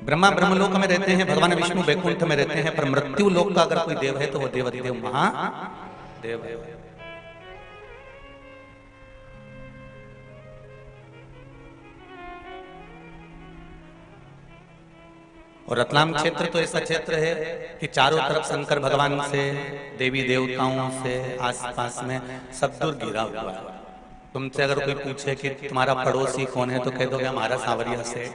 ब्रह्मा ब्रह्मलोक में रहते हैं, भगवान विष्णु वैकुंठ में रहते हैं, पर मृत्यु लोक का अगर कोई देव है तो वो देवाधिदेव महादेव है। और रतलाम क्षेत्र तो ऐसा क्षेत्र है कि चारों तरफ शंकर भगवान से, देवी देवताओं से, आसपास में सब दूर घिरा हुआ है। तुमसे अगर कोई पूछे कि तुम्हारा पड़ोसी कौन है तो कह दोगे हमारा सांवरिया सेठ।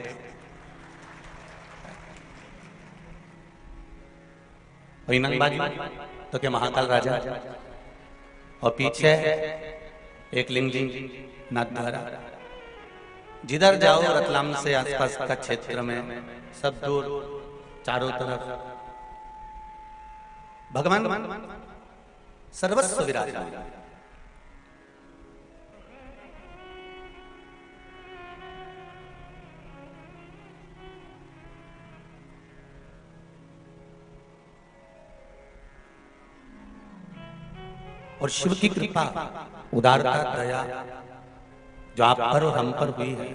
बाजू तो क्या महाकाल राजा, और पीछे एक लिंग जी नाथद्वारा। जिधर जाओ रतलाम से आसपास का क्षेत्र में सब दूर चारों तरफ भगवान सर्वस्व विराजमान। और शिव की कृपा, उदारता, दया जो आप पर और हम पर हुई है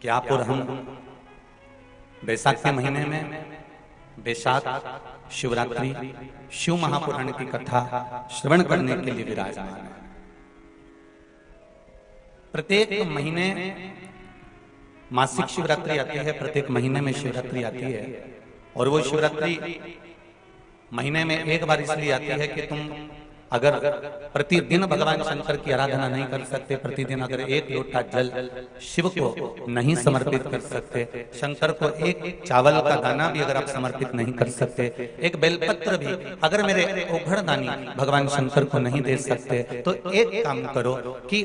कि आप और हम बैसाख के महीने में, बैसाख शिवरात्रि, शिव महापुराण की कथा श्रवण करने के लिए विराजमान है। प्रत्येक महीने मासिक शिवरात्रि आती है, प्रत्येक महीने में शिवरात्रि आती है। और वो शिवरात्रि महीने में एक बार इसलिए आती है कि तुम अगर प्रतिदिन भगवान शंकर की आराधना नहीं कर सकते, प्रतिदिन अगर एक लोटा जल शिव को नहीं समर्पित कर सकते, शंकर को एक चावल का दाना भी अगर आप समर्पित नहीं कर सकते, एक बेलपत्र भी अगर मेरे औघड़दानी भगवान शंकर को नहीं दे सकते, तो एक काम करो कि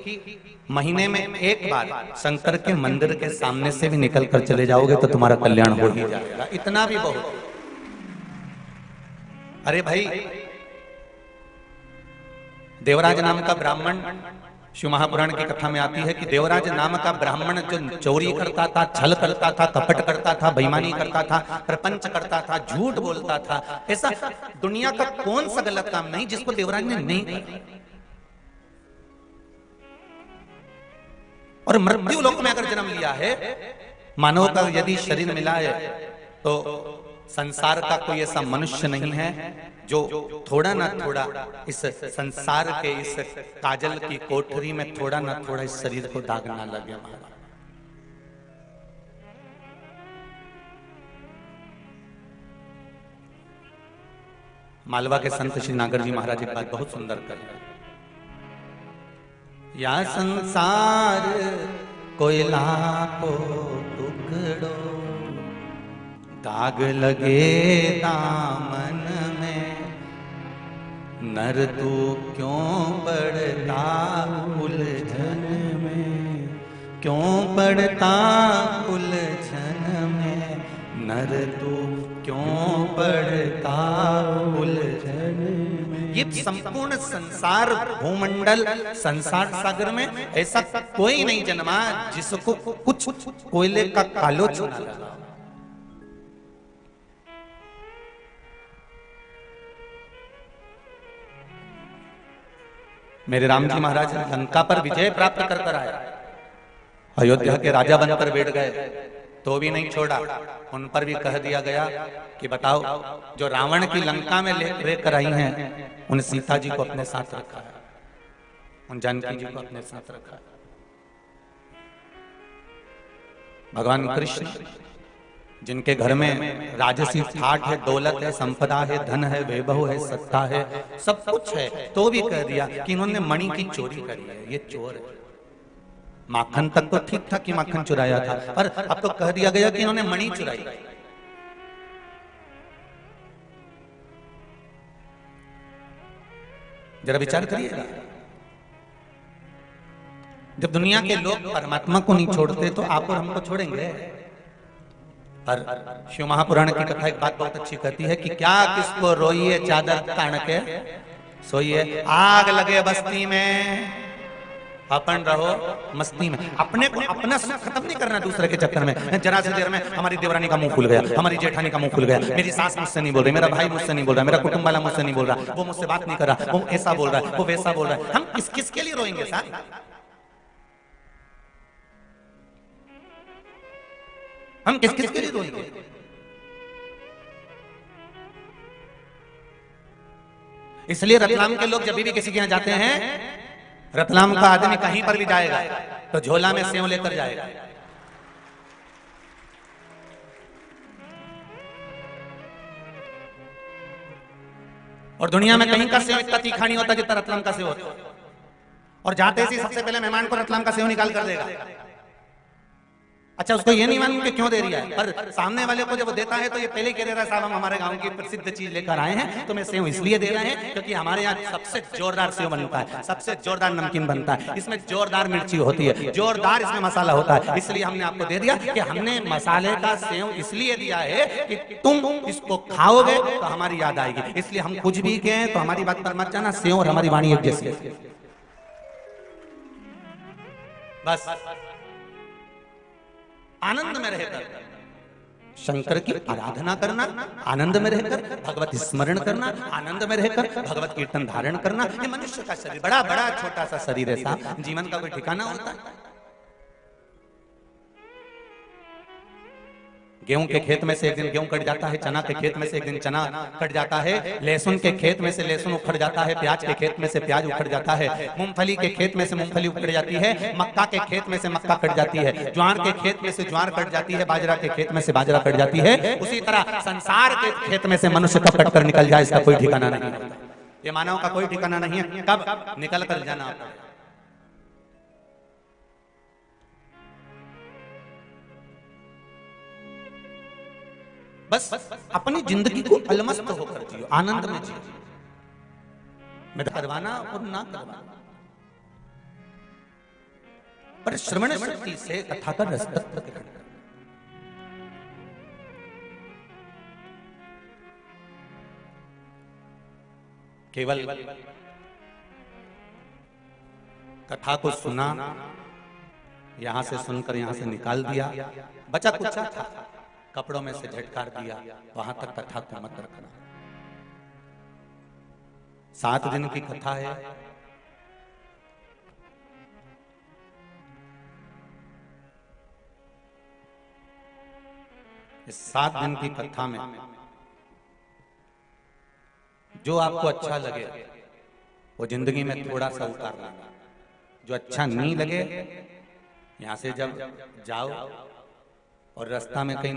महीने में एक बार शंकर के मंदिर के सामने से भी निकल कर चले जाओगे तो तुम्हारा कल्याण हो ही जाएगा। इतना भी बहुत। अरे भाई, देवराज नाम का ब्राह्मण, शिव महापुराण की कथा में आती है कि देवराज नाम का ब्राह्मण जो चोरी करता था, छल करता था, कपट करता था, बेईमानी करता था, प्रपंच करता था, झूठ बोलता था, ऐसा दुनिया का कौन सा गलत काम नहीं जिसको देवराज ने नहीं किया। और मृत्यु लोक में अगर जन्म लिया है, मानव का यदि शरीर मिला है, तो संसार का कोई ऐसा मनुष्य नहीं है जो थोड़ा ना थोड़ा इस संसार के इस काजल की कोठरी में थोड़ा ना थोड़ा इस शरीर को दाग ना लगे। मालवा के संत श्री नागर जी महाराज एक बात बहुत सुंदर कर रहे हैं। या संसार कोई लाखों टुकड़ों, दाग लगे दामन में, नर तू क्यों पड़ता उलझन में, क्यों पड़ता उलझन में, नर तू क्यों पड़ता उलझन में। ये संपूर्ण संसार भूमंडल, संसार सागर में ऐसा कोई नहीं जन्मा जिसको कुछ कोयले का कालो चुना लगा। मेरे राम जी महाराज लंका पर विजय प्राप्त कर कर आए, अयोध्या के राजा बनकर बैठ गए तो भी नहीं छोड़ा। उन पर भी कह दिया गया कि बताओ, जो रावण की लंका में लेकर आई हैं, उन सीता जी को अपने साथ रखा है, उन जानकी जी को अपने साथ रखा है। भगवान कृष्ण जिनके घर में राजसी ठाठ है, दौलत है, संपदा है, धन है, वैभव है, सत्ता है, सब कुछ है, तो भी कह दिया कि इन्होंने मणि की चोरी करी है, ये चोर है। माखन तक तो ठीक था कि माखन चुराया था, पर अब तो कह दिया गया कि इन्होंने मणि चुराई। जरा विचार करिएगा, जब दुनिया के लोग परमात्मा को नहीं छोड़ते तो आप और हमको छोड़ेंगे। पर शिव महापुराण की कथा एक बात बहुत अच्छी कहती है कि क्या किसको रोइए चादर तान के सोइए, आग लगे बस्ती में अपन रहो मस्ती में। अपने को अपना सुख खत्म नहीं करना दूसरे के चक्कर में। जरा सी देर में हमारी देवरानी का मुंह खुल गया, हमारी जेठानी का मुंह खुल गया, मेरी सास मुझसे नहीं बोल रही, मेरा भाई मुझसे नहीं बोल रहा, मेरा कुटुंब वाला मुझसे नहीं बोल रहा, वो मुझसे बात नहीं कर रहा, वो ऐसा बोल रहा है, वो वैसा बोल रहा है। हम किसके लिए रोएंगे साहब? हम किस किस के लिए रोएंगे? इसलिए रतलाम के लोग जब भी किसी के यहां जाते हैं, रतलाम का आदमी कहीं पर भी जाएगा तो झोला में सेव लेकर जाएगा। और दुनिया में कहीं का सेव इतना तीखा नहीं होता जितना रतलाम का सेव होता। और जाते ही सबसे पहले मेहमान को रतलाम का सेव निकाल कर देगा। अच्छा, उसको ये नहीं मालूम कि क्यों दे रहा है, पर सामने वाले को जब वो देता है तो ये पहले ही कह दे रहा है, साहब हम हमारे गांव की प्रसिद्ध चीज लेकर आए हैं, तो मैं सेव इसलिए दे रहे हैं क्योंकि हमारे यहाँ सबसे जोरदार सेव बनता है, सबसे जोरदार नमकीन बनता है, इसमें जोरदार मिर्ची होती है, जोरदार इसमें मसाला होता है, इसलिए हमने आपको दे दिया कि हमने मसाले का सेव इसलिए दिया है कि तुम इसको खाओगे तो हमारी याद आएगी। इसलिए हम कुछ भी कहें तो हमारी बात पर मत जाना, सेव और हमारी वाणी एक जैसी है। बस आनंद में रहकर शंकर की आराधना करना, आनंद में रहकर भगवत स्मरण करना, आनंद में रहकर भगवत कीर्तन धारण करना। ये मनुष्य का शरीर बड़ा बड़ा छोटा सा शरीर है साहब, जीवन का कोई ठिकाना होता है? गेहूं के खेत में से एक दिन गेहूं कट जाता है, चना के खेत में से एक दिन चना कट जाता है, लहसुन के खेत में से लहसुन उखड़ जाता है, प्याज के खेत में से प्याज उखड़ जाता है, मूंगफली के खेत में से मूंगफली उखड़ जाती है, मक्का के खेत में से मक्का कट जाती है, ज्वार के खेत में से ज्वार कट जाती है, बाजरा के खेत में से बाजरा कट जाती है। उसी तरह संसार के खेत में से मनुष्य कब कट कर निकल जाए इसका कोई ठिकाना नहीं। ये मानव का कोई ठिकाना नहीं है कब निकल कर जाना होता है। बस अपनी जिंदगी को अलमस्त होकर जियो, आनंद में जियो, मैं करवाना और ना करवाना, पर श्रवण शक्ति से कथा का रस तत्व ग्रहण करना। केवल कथा को सुना, यहां से सुनकर यहां से निकाल दिया, बचा कुछ था, कपड़ों में से झटकार दिया, वहां तक कथा को मत रखना। 7 दिन की कथा है, इस 7 दिन की कथा में जो आपको अच्छा लगे वो जिंदगी में थोड़ा सा उतार लाना, जो अच्छा नहीं लगे यहां से जब जाओ और रास्ता में कहीं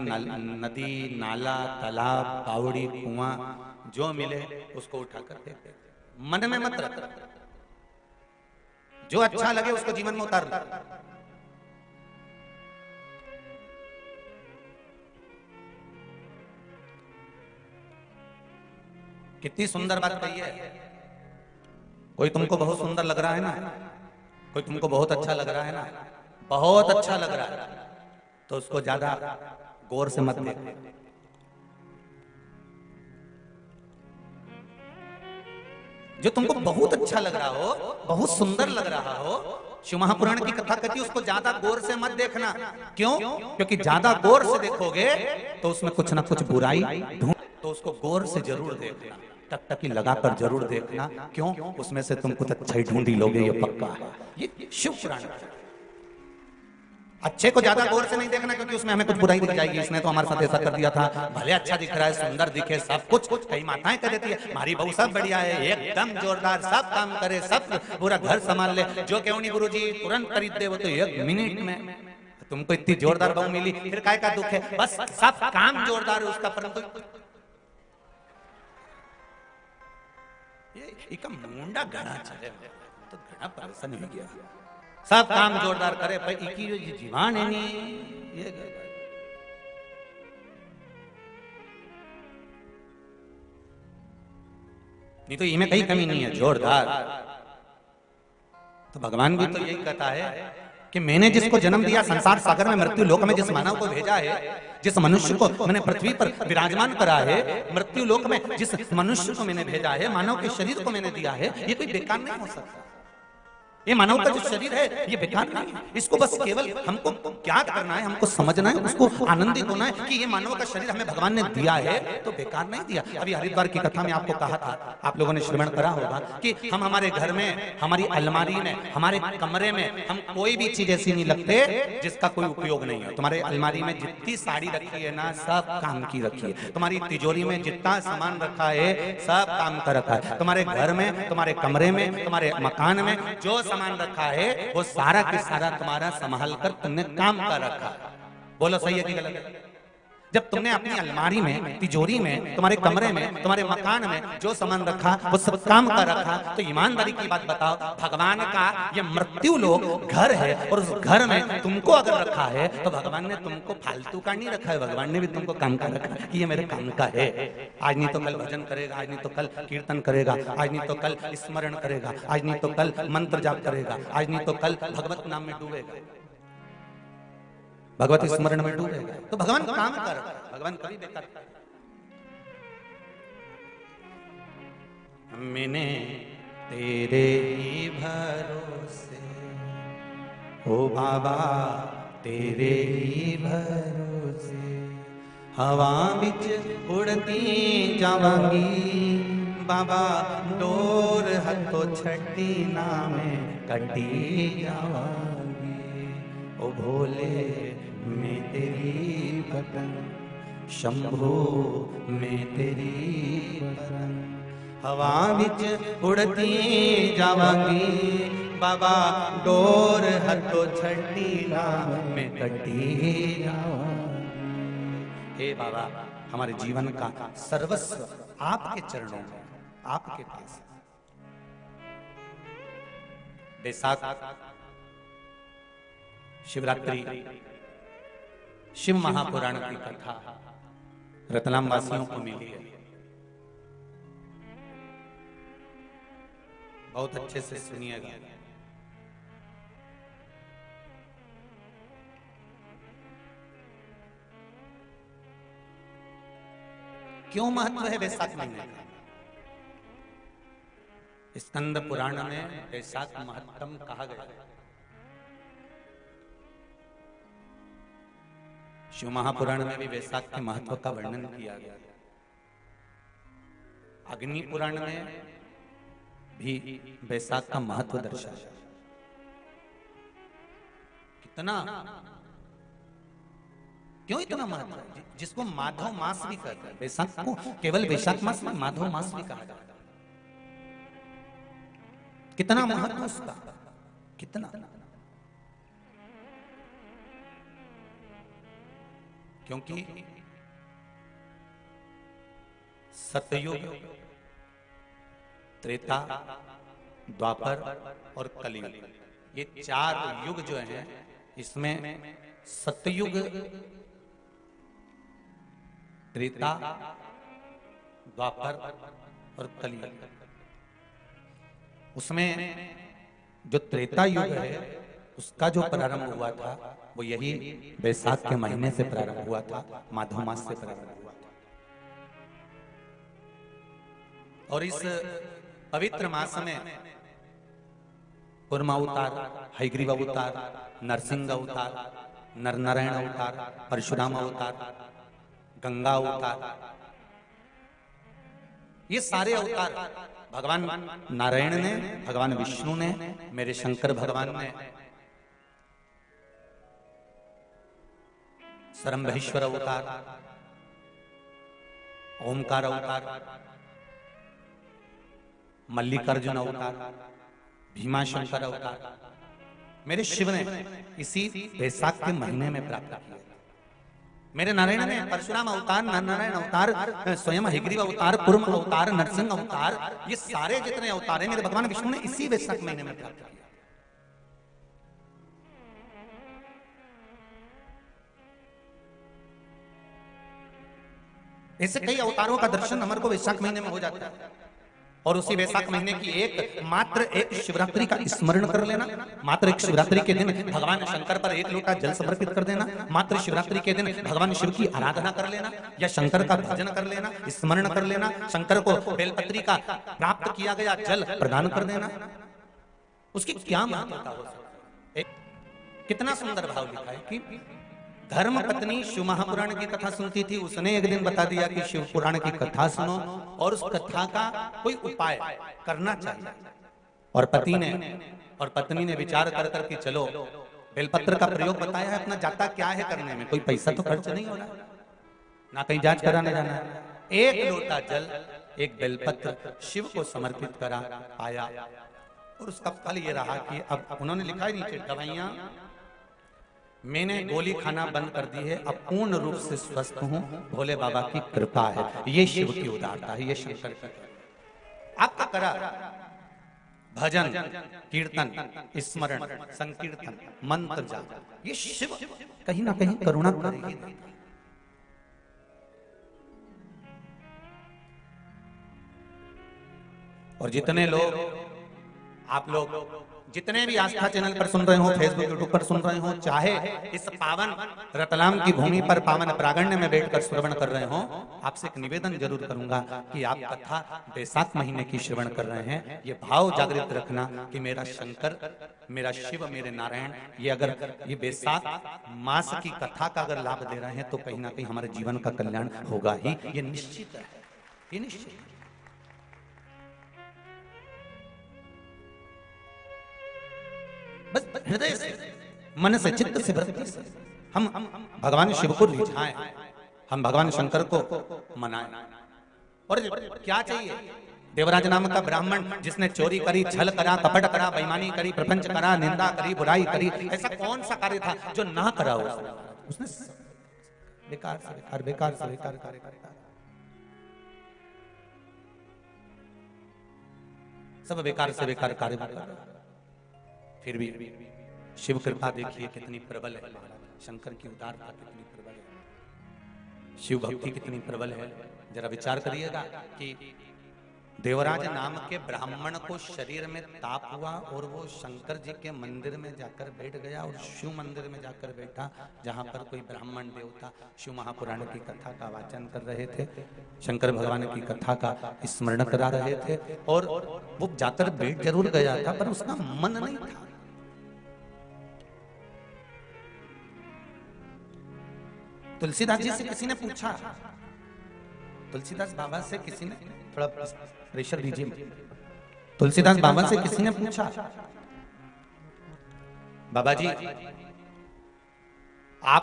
नदी, नाला, तालाब, बावड़ी, कुआं जो मिले उसको उठाकर फेंक दे, मन में मत रख, जो अच्छा लगे उसको जीवन में उतार लो। कितनी सुंदर बात कही है। कोई तुमको बहुत सुंदर लग रहा है ना, कोई तुमको बहुत अच्छा लग रहा है ना, बहुत अच्छा लग रहा है तो उसको ज्यादा गौर से मत देखो। जो तुमको बहुत अच्छा लग रहा हो, बहुत सुंदर लग रहा हो, शिव महापुराण की कथा कहती है उसको ज्यादा गौर से मत देखना। क्यों? क्योंकि ज्यादा गौर से देखोगे तो उसमें कुछ ना कुछ बुराई ढूंढ, तो उसको गौर से जरूर देखना, टकटकी लगाकर जरूर देखना। क्यों? उसमें से तुम कुछ अच्छा ही ढूंढी लोगे, ये पक्का है। ये शिव पुराण अच्छे को ज्यादा गौर से नहीं देखना, क्योंकि उसमें हमें कुछ बुराई दिख जाएगी, इसने तो हमारे साथ ऐसा कर दिया था, भले अच्छा दिख रहा है, सुंदर दिखे सब कुछ, कई माताएं कह देती है हमारी बहू सब बढ़िया है, एकदम जोरदार, सब काम करे, सब पूरा घर संभाल ले, जो क्यों नहीं गुरुजी तुरंत खरीद दे वो तो 1 मिनट में। तुमको इतनी जोरदार बहू मिली, फिर काय का दुख है? बस सब काम जोरदार है उसका, परंतु ये मुंडा घना चले तो घना परेशान हो गया, सब काम जोरदार करे भाई, इकी जो जीवान है नी ये नहीं तो इनमें कहीं कमी नहीं है, जोरदार। तो भगवान भी तो यही कहता है कि मैंने जिसको जन्म दिया संसार सागर में, मृत्यु लोक में जिस मानव को भेजा है, जिस मनुष्य को मैंने पृथ्वी पर विराजमान करा है, मृत्यु लोक में जिस मनुष्य को मैंने भेजा है, मानव के शरीर को मैंने दिया है, ये कोई बेकार नहीं हो सकता। ये मानव का जो शरीर है ये बेकार नहीं है, इसको बस केवल हमको ज्ञात करना है, हमको समझना है, उसको आनंदित होना है कि ये मानव का शरीर हमें भगवान ने दिया है तो बेकार नहीं दिया। अभी हरिद्वार की कथा में आपको कहा था, आप लोगों ने श्रवण करा होगा कि हम हमारे घर में, हमारी अलमारी में, हमारे कमरे में हम कोई भी चीज ऐसी नहीं रखते जिसका कोई उपयोग नहीं है। तुम्हारे अलमारी में जितनी साड़ी रखी है ना, सब काम की रखी है। तुम्हारी तिजोरी में जितना सामान रखा है सब काम का रखा है। तुम्हारे घर में, तुम्हारे कमरे में, तुम्हारे मकान में जो सामान रखा है वो सारा के सारा तुम्हारा संभाल कर तुमने काम का रखा। बोलो सही है कि गलत है? जब तुमने अपनी अलमारी में, तिजोरी में, तुम्हारे कमरे में, तुम्हारे मकान में जो सामान रखा वो सब काम का रखा, तो ईमानदारी की बात बताओ, भगवान का ये मृत्यु लोक घर है और उस घर में तुमको अगर रखा है तो भगवान ने तुमको फालतू का नहीं रखा है, भगवान ने भी तुमको काम का रखा है कि ये मेरे काम का है। आज नहीं तो कल भजन करेगा, आज नहीं तो कल कीर्तन करेगा, आज नहीं तो कल स्मरण करेगा, आज नहीं तो कल मंत्र जाप करेगा, आज नहीं तो कल भगवत नाम में डूबेगा, भगवत स्मरण में डूबेगा। तो भगवान काम कर, भगवान कभी बेकार। मैंने तेरे ही भरोसे, ओ बाबा तेरे ही भरोसे, हवा बिच उड़ती जावांगी बाबा, डोर हथों छठी ना में कटी जावांगी। ओ भोले मैं तेरी बटन, शंभो मैं तेरी बटन, हवा विच उड़ती जावांगी बाबा, डोर हथों छठी ना में कटी जावांगी। हे बाबा, हमारे जीवन का सर्वस्व आपके चरणों में, आपके पास। बैसाख शिवरात्रि, शिव महापुराण की कथा रतलाम वासियों को मिली है, बहुत अच्छे से सुनिएगा। क्यों महत्व है बैसाख महीने का? स्कंद पुराण में बैसाख महत्तम कहा गया है। शिव महापुराण में भी बैसाख के महत्व का वर्णन किया गया। अग्नि पुराण में भी बैसाख का महत्व दर्शाया। कितना, क्यों इतना महत्व है? जिसको माधव मास भी कहते हैं, बैसाख को केवल बैसाख मास में माधव मास भी कहा जाता है। कितना महत्व उसका, कितना। क्योंकि सतयुग, त्रेता, द्वापर और कलियुग, ये चार युग जो हैं, इसमें सतयुग, त्रेता, द्वापर और कलियुग, उसमें जो त्रेता युग है उसका जो प्रारंभ हुआ था वो यही बैसाख के महीने से प्रारंभ हुआ था, माधव मास से प्रारंभ हुआ था। और इस पवित्र मास में कूर्म अवतार, हयग्रीव अवतार, नरसिंह अवतार, नरनारायण अवतार, परशुराम अवतार, गंगा अवतार, ये सारे अवतार भगवान नारायण ने, भगवान विष्णु ने, मेरे शंकर भगवान ने, सरम्भेश्वर अवतार, ओमकार अवतार, मल्लिकार्जुन अवतार, भीमाशंकर अवतार, मेरे शिव ने इसी बैसाख के महीने में प्राप्त किया। मेरे नारायण ने परशुराम अवतार, नारायण अवतार, स्वयं हयग्रीव अवतार, कूर्म अवतार, नरसिंह अवतार, ये सारे जितने अवतार हैं मेरे भगवान विष्णु ने इसी बैसाख महीने में प्राप्त किया। ऐसे कई अवतारों का दर्शन हमारे को वैशाख महीने में हो जाता है। और उसी वैशाख महीने की एक शिवरात्रि का स्मरण कर लेना, मात्र एक शिवरात्रि के दिन भगवान शंकर पर एक लोटा जल समर्पित कर देना, मात्र शिवरात्रि के दिन भगवान शिव की आराधना कर लेना या शंकर का भजन कर लेना, स्मरण कर लेना, शंकर को बेलपत्री का प्राप्त किया गया जल प्रदान कर देना, उसकी क्या महत्वता हो सकती है। कितना सुंदर भाव लिखा है कि धर्म पत्नी शिव महापुराण की कथा सुनती थी, उसने एक दिन बता दिया कि शिव पुराण की कथा सुनो और उस कथा का कोई उपाय करना चाहिए। और पति ने और पत्नी ने विचार कर कर कि चलो बेलपत्र का प्रयोग बताया है, अपना जाता क्या है करने में, कोई पैसा तो खर्च नहीं हो रहा, ना कहीं जांच कराने जाना है। एक लोटा जल एक बेलपत्र शिव को समर्पित करा, पाया, और उसका फल ये रहा कि अब उन्होंने लिखा है नीचे, दवाइयां मैंने गोली खाना बंद कर दी है, अब पूर्ण रूप से स्वस्थ हूं, भोले बाबा की कृपा है। ये शिव की उदारता है, ये शंकर की। आपका करा भजन कीर्तन स्मरण संकीर्तन मंत्र जाप, ये शिव कहीं ना कहीं करुणा करेगी। और जितने लोग आप लोग जितने भी आस्था चैनल पर सुन रहे हो, फेसबुक यूट्यूब पर सुन रहे हो, चाहे इस पावन रतलाम की भूमि पर पावन प्रांगण्य में बैठकर श्रवण कर रहे हो, आपसे एक निवेदन जरूर करूंगा कि आप कथा बैसाख महीने की श्रवण कर रहे हैं, ये भाव जागृत रखना कि मेरा शंकर, मेरा शिव, मेरे नारायण, ये अगर ये बैसाख मास की कथा का अगर लाभ दे रहे हैं तो कहीं ना कहीं हमारे जीवन का कल्याण होगा ही, ये निश्चित है, ये निश्चित है। बस हृदय से, मन से, चित्त से, भक्ति से हम भगवान शिव को रिझाएं, हम भगवान शंकर को मनाएं। और क्या चाहिए? देवराज नाम का ब्राह्मण जिसने चोरी करी, छल करा, कपट करा, बेईमानी करी, प्रपंच करा, निंदा करी, बुराई करी, ऐसा कौन सा कार्य था जो ना करा उसने? बेकार से बेकार, बेकार से बेकार कार्य करता, सब बेकार से बेकार कार्य करता। फिर भी शिव कृपा देखिए कितनी प्रबल है, शंकर की उदारता कितनी प्रबल है, शिव भक्ति कितनी प्रबल है। जरा विचार करिएगा कि देवराज नाम के ब्राह्मण को शरीर में ताप हुआ और वो शंकर जी के मंदिर में जाकर बैठ गया, और शिव मंदिर में जाकर बैठा जहां पर कोई ब्राह्मण देवता शिव महापुराण की कथा का वाचन कर रहे थे, शंकर भगवान की कथा का स्मरण करा रहे थे, और वो जाकर बैठ जरूर गया था पर उसका मन नहीं था। तुलसीदास जी से किसी ने पूछा, तुलसीदास बाबा से किसी ने, थोड़ा प्रेशर दीजिए, तुलसीदास बाबा से किसी ने पूछा, बाबा जी आप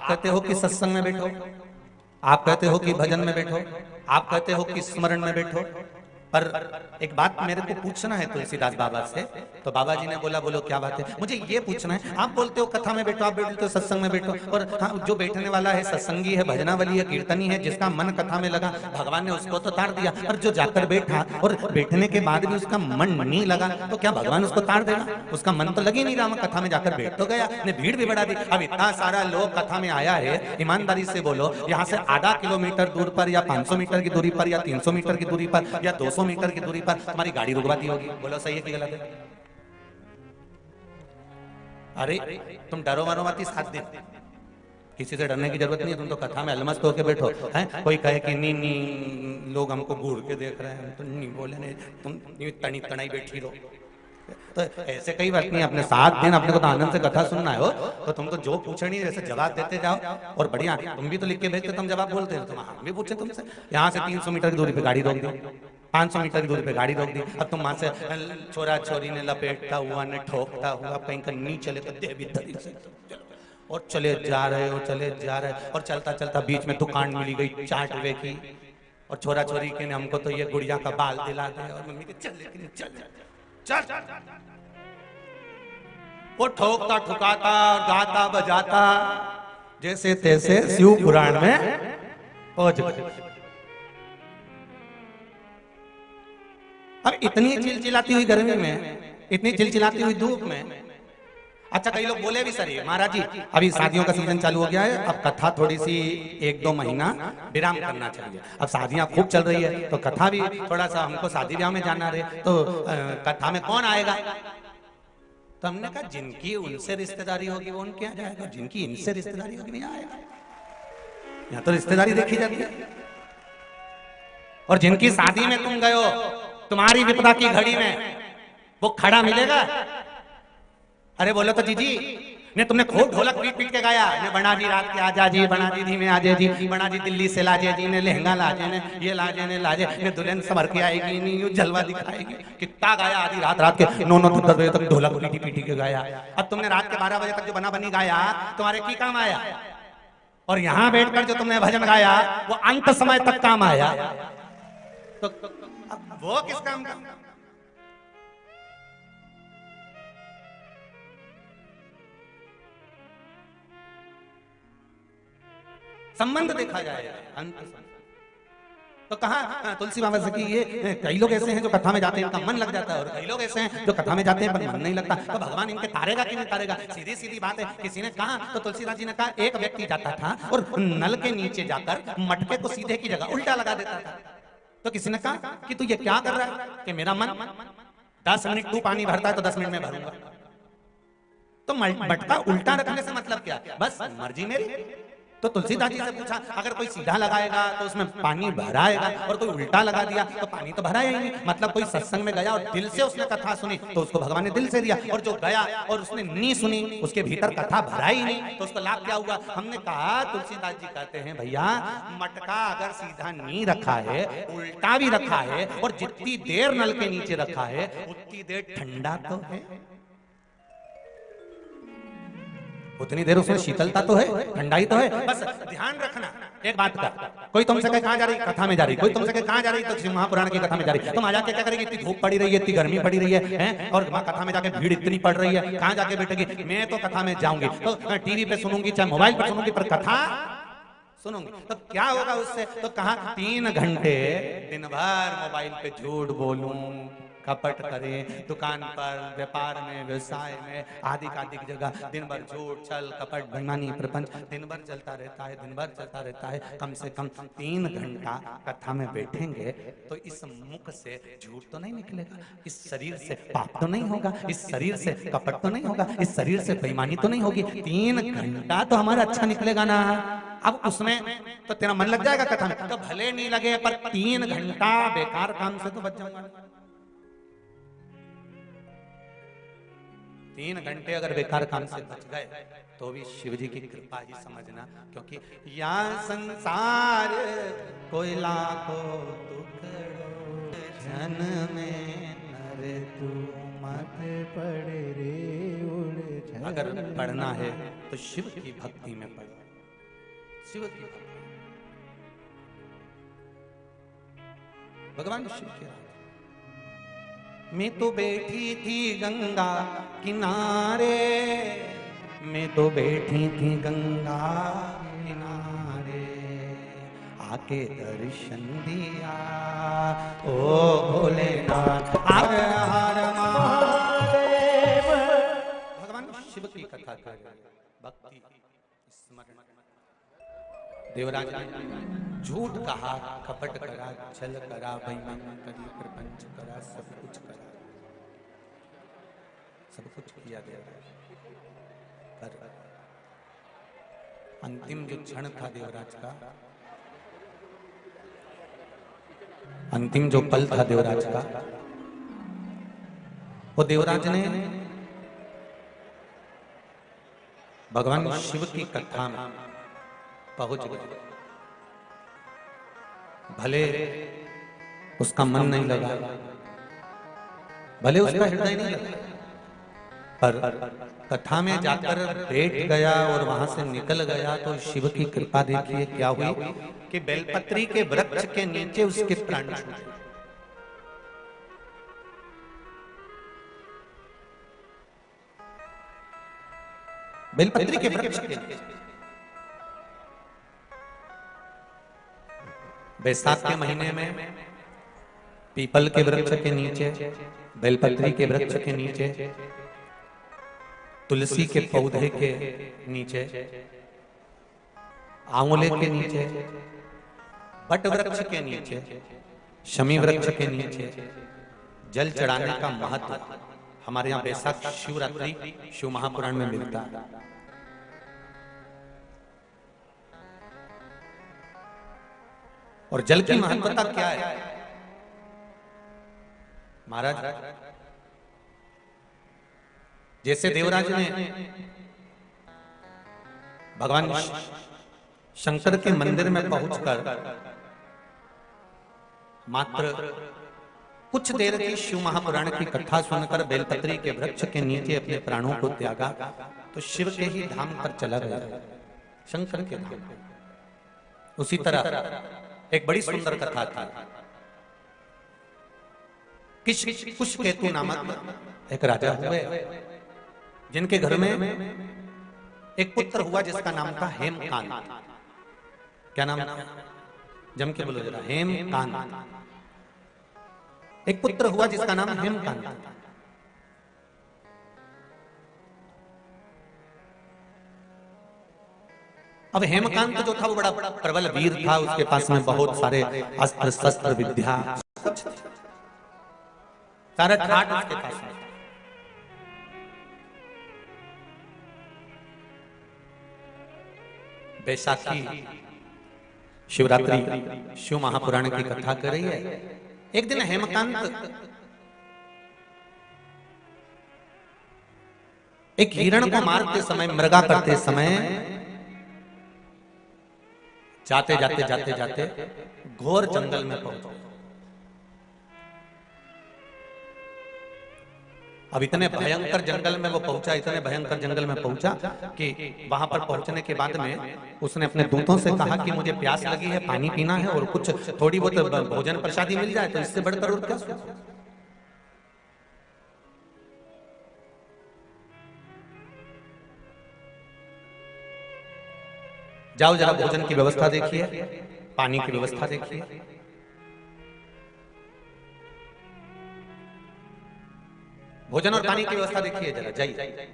कहते हो कि सत्संग में बैठो, आप कहते हो कि भजन में बैठो, आप कहते हो कि स्मरण में बैठो, पर एक बात मेरे को पूछना है तुलसीदास बाबा से। तो बाबा जी ने बोला, बोलो क्या बात है? मुझे ये पूछना है, आप बोलते हो कथा में बैठो, आप बोलते हो सत्संग में बैठो, और हाँ, जो बैठने वाला है सत्संगी है, भजनावली है, कीर्तनी है, जिसका मन कथा में लगा भगवान ने उसको तो तार दिया, और जो जाकर बैठा और बैठने के बाद भी उसका मन नहीं लगा तो क्या भगवान उसको तार देगा? उसका मन तो लग ही नहीं रहा, कथा में जाकर बैठ तो गया, ने भीड़ भी बढ़ा दी। अब इतना सारा लोग कथा में आया है, ईमानदारी से बोलो, यहाँ से आधा किलोमीटर दूर पर या 500 मीटर की दूरी पर या 300 मीटर की दूरी पर या 200 मीटर की दूरी पर तुम्हारी गाड़ी रुकवाती होगी, बोलो सही है कि गलत है? अरे तुम डरो मरो मत, 7 दिन किसी से डरने की जरूरत नहीं है, तुम तो कथा में अलमस्त होके बैठो हैं। कोई कहे कि नहीं नहीं लोग हमको घूर के देख रहे हैं, तो नहीं बोले नहीं, तुम तनी तनाई बैठी रहो, तो ऐसे कई बात नहीं, अपने 7 दिन अपने को तो आनंद से कथा सुनना है हो, तो तुम तो जो पूछे नहीं वैसे जवाब देते जाओ, और बढ़िया तुम भी तो लिख के भेजते, तुम जवाब बोलते हो, तुम हम भी पूछे तुमसे। यहाँ से 300 मीटर की दूरी पे गाड़ी रोक दी, 500 मीटर की दूरी पे गाड़ी रोक दी, अब तुम वहां से छोरा छोरी ने लपेटता हुआ ने ठोकता हुआ कहीं का नहीं चले तो दे भी धरी से और चले जा रहे हो, चले जा रहे, और चलता चलता बीच में दुकान मिली गई चाट वे की, और छोरा छोरी के ने हमको तो ये गुड़िया का बाल दिला दे, और मम्मी के चल चल चल, वो ठोकता ठुकाता गाता बजाता जैसे तैसे शिव पुराण में पहुंच गए। अब इतनी चिलचिलाती हुई गर्मी में, इतनी चिलचिलाती हुई धूप में, अच्छा कई लोग बोले भी सर महाराज जी अभी शादियों का सीजन चालू हो गया है, अब कथा थोड़ी सी 1-2 महीना विराम करना चाहिए, अब शादियां खूब चल रही है तो कथा भी थोड़ा सा, हमको शादी ब्याह में जाना रहे तो कथा में कौन आएगा? तो हमने कहा जिनकी उनसे रिश्तेदारी होगी वो उनके यहाँ जाएगा, जिनकी इनसे रिश्तेदारी होगी नहीं आएगा। यहाँ तो रिश्तेदारी देखी जाती है, और जिनकी शादी में तुम गए हो, तुम्हारी विपदा की घड़ी में वो खड़ा मिलेगा? अरे बोलो तो जीजी ने तुमने खूब ढोलक पीट पीट के गाया ने बना जी रात के आजा जी, बना जी धीमे आजे जी, बना जी दिल्ली से लाजे जी, ने लहंगा लाजे ने ये लाजे ने लाजे ने दुल्हन संवर के आएगी नहीं यूं जलवा दिखाएगी। कितना गाया आधी रात रात के 9-9 10 बजे तक ढोलक पीटी पीटी के गाया। अब तुमने रात के 12 बजे तक जो बना बनी गाया तुम्हारे की काम आया? और यहाँ बैठकर जो तुमने भजन गाया वो अंत समय तक काम आया। तो अब वो किस काम का? संबंध देखा जाए अंत। तो कहा तुलसी बाबा से कि ये कई लोग ऐसे हैं जो कथा में जाते हैं इनका मन लग जाता है, और कई लोग ऐसे हैं जो कथा में जाते हैं पर मन नहीं लगता। तो भगवान इनके तारेगा कि नहीं तारेगा? सीधी सीधी बात है। किसी ने कहा तो तुलसीदास जी ने कहा एक व्यक्ति जाता था और नल के नीचे जाकर मटके को सीधे की जगह उल्टा लगा देता था। तो किसी ने कहा कि तू ये क्या कर रहा है? कि मेरा मन 10 मिनट तू पानी भरता है तो 10 मिनट में भरूंगा। तो मटका उल्टा रखने से मतलब क्या? बस मर्जी मेरी। तो तुलसीदास जी से पूछा अगर कोई सीधा लगाएगा तो उसमें पानी भरा आएगा, और कोई उल्टा लगा दिया तो पानी तो भरा ही नहीं। मतलब कोई सत्संग में गया और दिल से उसने कथा सुनी तो उसको भगवान ने दिल से दिया, और जो गया और उसने नहीं सुनी उसके भीतर कथा भरा ही नहीं तो उसको लाभ क्या हुआ? हमने कहा तुलसीदास जी कहते हैं भैया मटका अगर सीधा नहीं रखा है उल्टा भी रखा है और जितनी देर नल के नीचे रखा है उतनी देर ठंडा तो है, उतनी देर उसमें शीतलता तो है, ठंडाई तो है। बस ध्यान रखना एक बात का। कोई तुमसे कहे कहां जा रही? कथा में जा रही। कोई तुमसे कहे कहां जा रही? तो महापुराण की कथा में जा रही। तुम आ जाके क्या करेगी? इतनी धूप पड़ी रही है, इतनी गर्मी पड़ी रही है और वहां कथा में जाके भीड़ इतनी पड़ रही है, कहां जाके बैठेगी? मैं तो कथा में जाऊंगी तो मैं टीवी पे सुनूंगी चाहे मोबाइल पर सुनूंगी पर कथा सुनूंगी। तो क्या होगा उससे? तो कहा 3 घंटे दिन भर मोबाइल पे झूठ बोलूं, कपट करें, दुकान पर व्यापार में व्यवसाय में आदि आदि जगह दिन भर झूठ छल कपट बेईमानी प्रपंच दिन भर चलता रहता है, दिन भर चलता रहता है। कम से कम 3 घंटा कथा में बैठेंगे तो इस मुख से झूठ तो नहीं निकलेगा, इस शरीर से पाप तो नहीं होगा, इस शरीर से कपट तो नहीं होगा, इस शरीर से बेईमानी तो नहीं होगी। 3 घंटा तो हमारा अच्छा निकलेगा ना। अब उसमें तो तेरा मन लग जाएगा कथा में, तो भले नहीं लगे पर 3 घंटा बेकार काम से तो बच जाऊंगा। 3 घंटे अगर बेकार काम से बच गए तो भी शिव जी की कृपा ही समझना, क्योंकि यहाँ संसार कोई लाखों टुकड़ों जन में नर तू मत पड़े रे उड़। अगर पढ़ना है तो शिव की भक्ति में पढ़ो, शिव की भक्ति। भगवान शिव के मैं तो बैठी थी गंगा किनारे, मैं तो बैठी थी गंगा किनारे, आके दर्शन दिया ओ भोलेनाथ हर हर महादेव। भगवान शिव की कथा कर भक्ति स्मरण। देवराज झूठ कहा, कपट करा, छल करा, बेईमानी करी, प्रपंच करा, सब कुछ करा, सब कुछ किया देवराज। पर अंतिम जो क्षण था देवराज का, अंतिम जो पल था देवराज का, वो देवराज ने भगवान शिव की कथा में पहुंच गए। भले उसका मन नहीं लगा, भले उसका हृदय नहीं लगा, पर कथा में जाकर बैठ गया और वहां से निकल गया तो शिव की कृपा देखिए क्या हुई कि बेलपत्री के वृक्ष के नीचे उसके प्राण छूटे। बेलपत्री के वृक्ष के नीचे बैसाख के महीने में पीपल के वृक्ष के नीचे, बेलपत्री के वृक्ष के नीचे, तुलसी के पौधे के नीचे, आंवले के नीचे, बट वृक्ष के नीचे, शमी वृक्ष के नीचे जल चढ़ाने का महत्व हमारे यहाँ बैसाख शिवरात्रि शिव महापुराण में मिलता है। और जल की महत्वता क्या है महाराज? जैसे देवराज ने भगवान शंकर के मंदिर में पहुंचकर मात्र कुछ देर की शिव महापुराण की कथा सुनकर बेलपत्री के वृक्ष के नीचे अपने प्राणों को त्यागा, तो शिव के ही धाम पर चला गया, शंकर के धाम। उसी तरह एक बड़ी सुंदर कथा थी। कुशकेतु नामक एक राजा हुए, जिनके घर में एक पुत्र हुआ जिसका नाम था हेमकांत। क्या नाम था? जम के बोलो जरा। हेमकांत। एक पुत्र हुआ जिसका नाम हेमकांत। अब हेमकांत जो था वो बड़ा प्रबल वीर था, उसके पास में बहुत सारे अस्त्र शस्त्र विद्या सारा ठाट उसके पास में। बैसाखी शिवरात्रि शिव महापुराण की कथा कर रही है। एक दिन हेमकांत एक हिरण को मारते समय, मृगा करते समय जाते जाते जाते जाते घोर जंगल में पहुंचे। अब इतने भयंकर जंगल में वो पहुंचा, इतने भयंकर जंगल में पहुंचा कि वहां पर पहुंचने के बाद में उसने अपने दूतों से कहा कि मुझे प्यास लगी है, पानी पीना है और कुछ थोड़ी बहुत भोजन प्रसादी मिल जाए तो इससे बढ़कर और क्या सोचो। जाओ जरा भोजन की व्यवस्था देखिए, पानी की व्यवस्था देखिए। भोजन और पानी की व्यवस्था देखिए जरा, जाइए।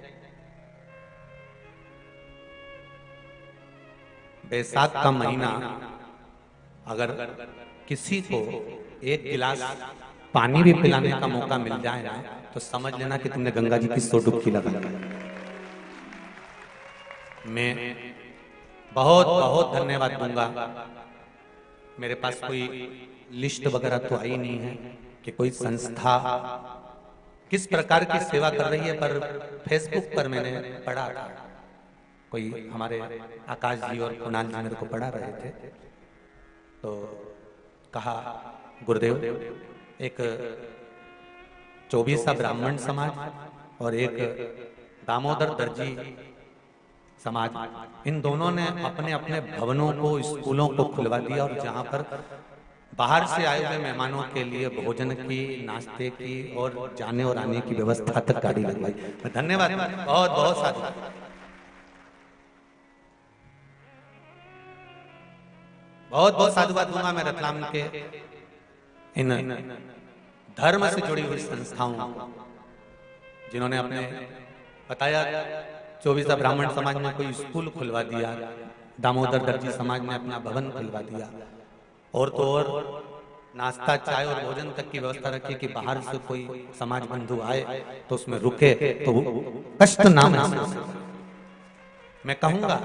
बैसाख का महीना, अगर किसी को एक गिलास पानी भी पिलाने का मौका मिल जाए ना, तो समझ लेना कि तुमने गंगा जी की 100 डुबकी लगा। मैं बहुत बहुत धन्यवाद दूंगा। मेरे पास कोई लिस्ट वगैरह तो आई नहीं है कि कोई संस्था किस प्रकार की सेवा कर रही है, पर फेसबुक पर मैंने पढ़ा था, कोई हमारे आकाश जी और कुणाल जी मेरे को पढ़ा रहे थे, तो कहा गुरुदेव एक 24 ब्राह्मण समाज और एक दामोदर दर्जी समाज, इन दोनों ने अपने अपने भवनों को, स्कूलों को खुलवा दिया और जहां पर बाहर से आए हुए मेहमानों के लिए भोजन की, नाश्ते की और जाने और आने की व्यवस्था तक गाड़ी लगवाई। धन्यवाद, बहुत बहुत साधुवाद। बहुत बहुत साधुवाद दूंगा मैं रतलाम के इन धर्म से जुड़ी हुई संस्थाओं, जिन्होंने अपने बताया 24 ब्राह्मण समाज ने कोई स्कूल खुलवा दिया, दामोदर दर्जी समाज ने अपना भवन खुलवा दिया, और तो और नाश्ता, चाय और भोजन तक की व्यवस्था रखी कि बाहर से कोई समाज बंधु आए तो उसमें रुके तो कष्ट ना महसूस। मैं कहूंगा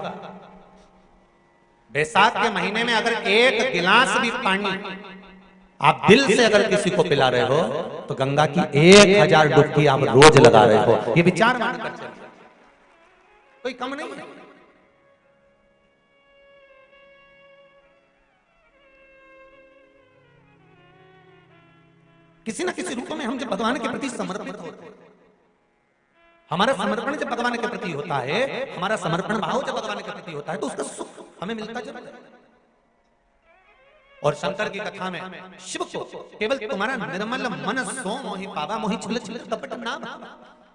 बैसाख के महीने में अगर एक गिलास भी पानी आप दिल से अगर किसी को पिला रहे हो तो गंगा की 1000 डुबकी आप रोज लगा रहे हो। ये विचार मानकर चलिए, कोई कम नहीं है। किसी न किसी रूप में हम जब भगवान के प्रति समर्पित होते हैं, हमारा समर्पण जब भगवान के प्रति होता है, हमारा समर्पण भाव जब भगवान के प्रति होता है, तो उसका सुख हमें मिलता जरूर है। और शंकर की कथा में शिव को केवल तुम्हारा निर्मल मन सो मोहि पावा मोहि छल छल कपट नाम।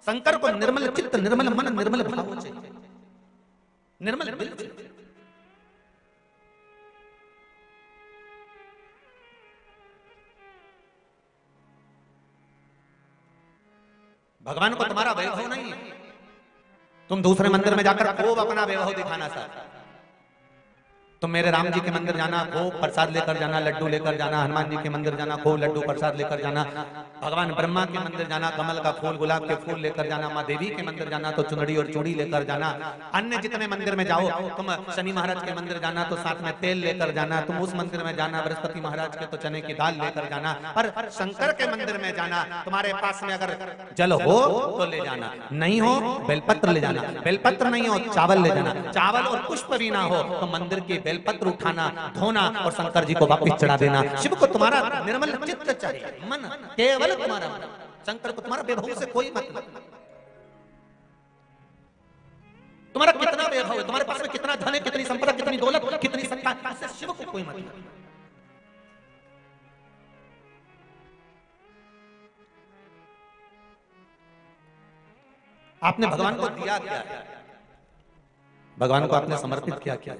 शंकर को निर्मल चित्त, निर्मल मन, निर्मल भाव चाहिए, निर्मल दिल चाहिए। भगवान को तुम्हारा वैभव नहीं है, तुम दूसरे मंदिर में जाकर खूब अपना वैभव दिखाना चाहते, तुम मेरे राम जी के मंदिर जाना, खूब प्रसाद लेकर जाना, लड्डू लेकर जाना, हनुमान जी के मंदिर जाना, खूब लड्डू प्रसाद लेकर जाना, भगवान ब्रह्मा के मंदिर जाना, कमल का फूल गुलाब के फूल लेकर जाना, माँ देवी के मंदिर जाना तो चुनरी और चूड़ी लेकर जाना, अन्य जितने मंदिर में जाओ, तुम शनि महाराज के मंदिर जाना तो साथ में तेल लेकर जाना, तुम उस मंदिर में जाना बृहस्पति महाराज के तो चने की दाल लेकर जाना, पर शंकर के मंदिर में जाना तुम्हारे पास में अगर जल हो तो ले जाना, नहीं हो बेलपत्र ले जाना, बेलपत्र नहीं हो चावल ले जाना, चावल और पुष्प भी ना हो तो मंदिर की बेलपत्र उठाना, धोना और शंकर जी को वापस चढ़ा देना। शिव को तुम्हारा निर्मल चित्त चाहिए, मन केवल तुम्हारा मन, शंकर को तुम्हारा वैभव से कोई मतलब, तुम्हारा कितना वैभव है, तुम्हारे पास में कितना धन है, कितनी संपदा, कितनी दौलत, कितनी सत्ता, इससे शिव को कोई मतलब। आपने भगवान को दिया क्या है, भगवान को आपने समर्पित किया क्या?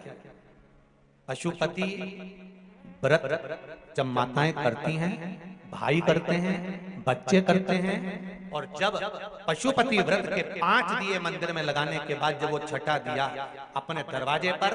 पशुपति व्रत जब माताएं करती हैं, भाई करते हैं, बच्चे करते हैं, और जब पशुपति व्रत के 5 दिए मंदिर में लगाने के बाद जब वो छठा दिया अपने दरवाजे पर,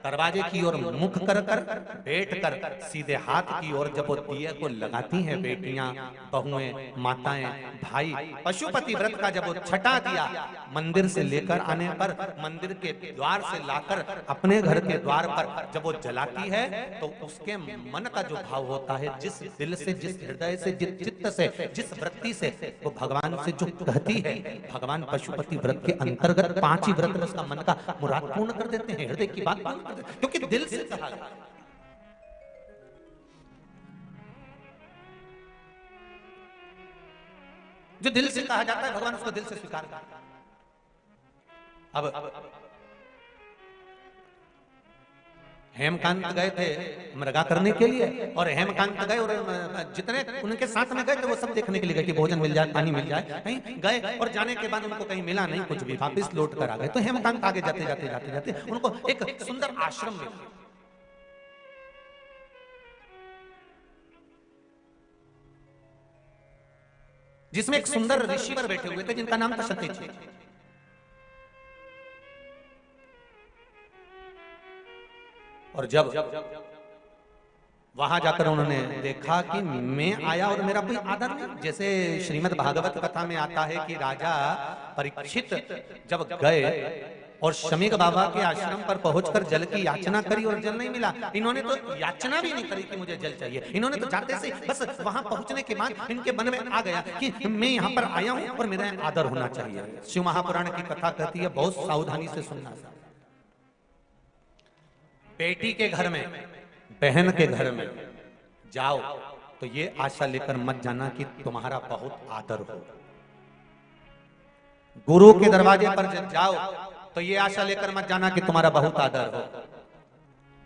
दरवाजे की ओर मुख कर कर बैठ कर सीधे हाथ की ओर जब वो दिए को लगाती हैं बेटियां, बहुएं, माताएं, भाई, पशुपति व्रत का जब वो छठा दिया मंदिर से लेकर आने पर, मंदिर के द्वार से लाकर अपने घर के द्वार पर जब वो जलाती है तो उसके मन का जो भाव होता है, जिस दिल से, जिस हृदय से, जिस चित्त से, जिस वृत्ति से वो भगवान से जो कहती है, भगवान पशुपति व्रत के अंतर्गत 5 ही व्रत में उसका मन का मुराद पूर्ण कर देते हैं, हृदय की बात पूर्ण कर देते हैं, क्योंकि दिल से कहा गया। जो दिल से कहा जाता है भगवान उसको दिल से स्वीकार करता है। अब हेमकांत गए थे मृगा करने के लिए, और हेमकांत गए और जितने उनके साथ में गए थे वो सब देखने के लिए गए कि भोजन मिल जाए, पानी मिल जाए, कहीं गए और जाने के बाद उनको कहीं मिला नहीं कुछ भी, वापस लौट कर आ गए। तो हेमकांत आगे जाते जाते जाते जाते उनको एक सुंदर आश्रम मिला, जिसमें एक सुंदर ऋषिवर बैठे हुए थे जिनका नाम था सतीश। और जब वहां जाकर उन्होंने देखा कि मैं आया और मेरा कोई आदर नहीं, जैसे श्रीमद् भागवत कथा में आता है कि राजा परीक्षित जब गए और शमीक बाबा के आश्रम पर पहुंचकर जल की याचना करी और जल नहीं मिला, इन्होंने तो याचना भी नहीं करी कि मुझे जल चाहिए, इन्होंने तो जाते से बस वहां पहुंचने के बाद इनके मन में आ गया कि मैं यहाँ पर आया हूं और मेरा आदर होना चाहिए। शिव महापुराण की कथा कहती है, बहुत सावधानी से सुनना। बेटी के घर में, बहन के घर में जाओ तो ये आशा लेकर मत जाना कि तुम्हारा बहुत आदर हो। गुरु के दरवाजे पर जब जाओ तो ये आशा लेकर मत जाना कि तुम्हारा बहुत आदर हो।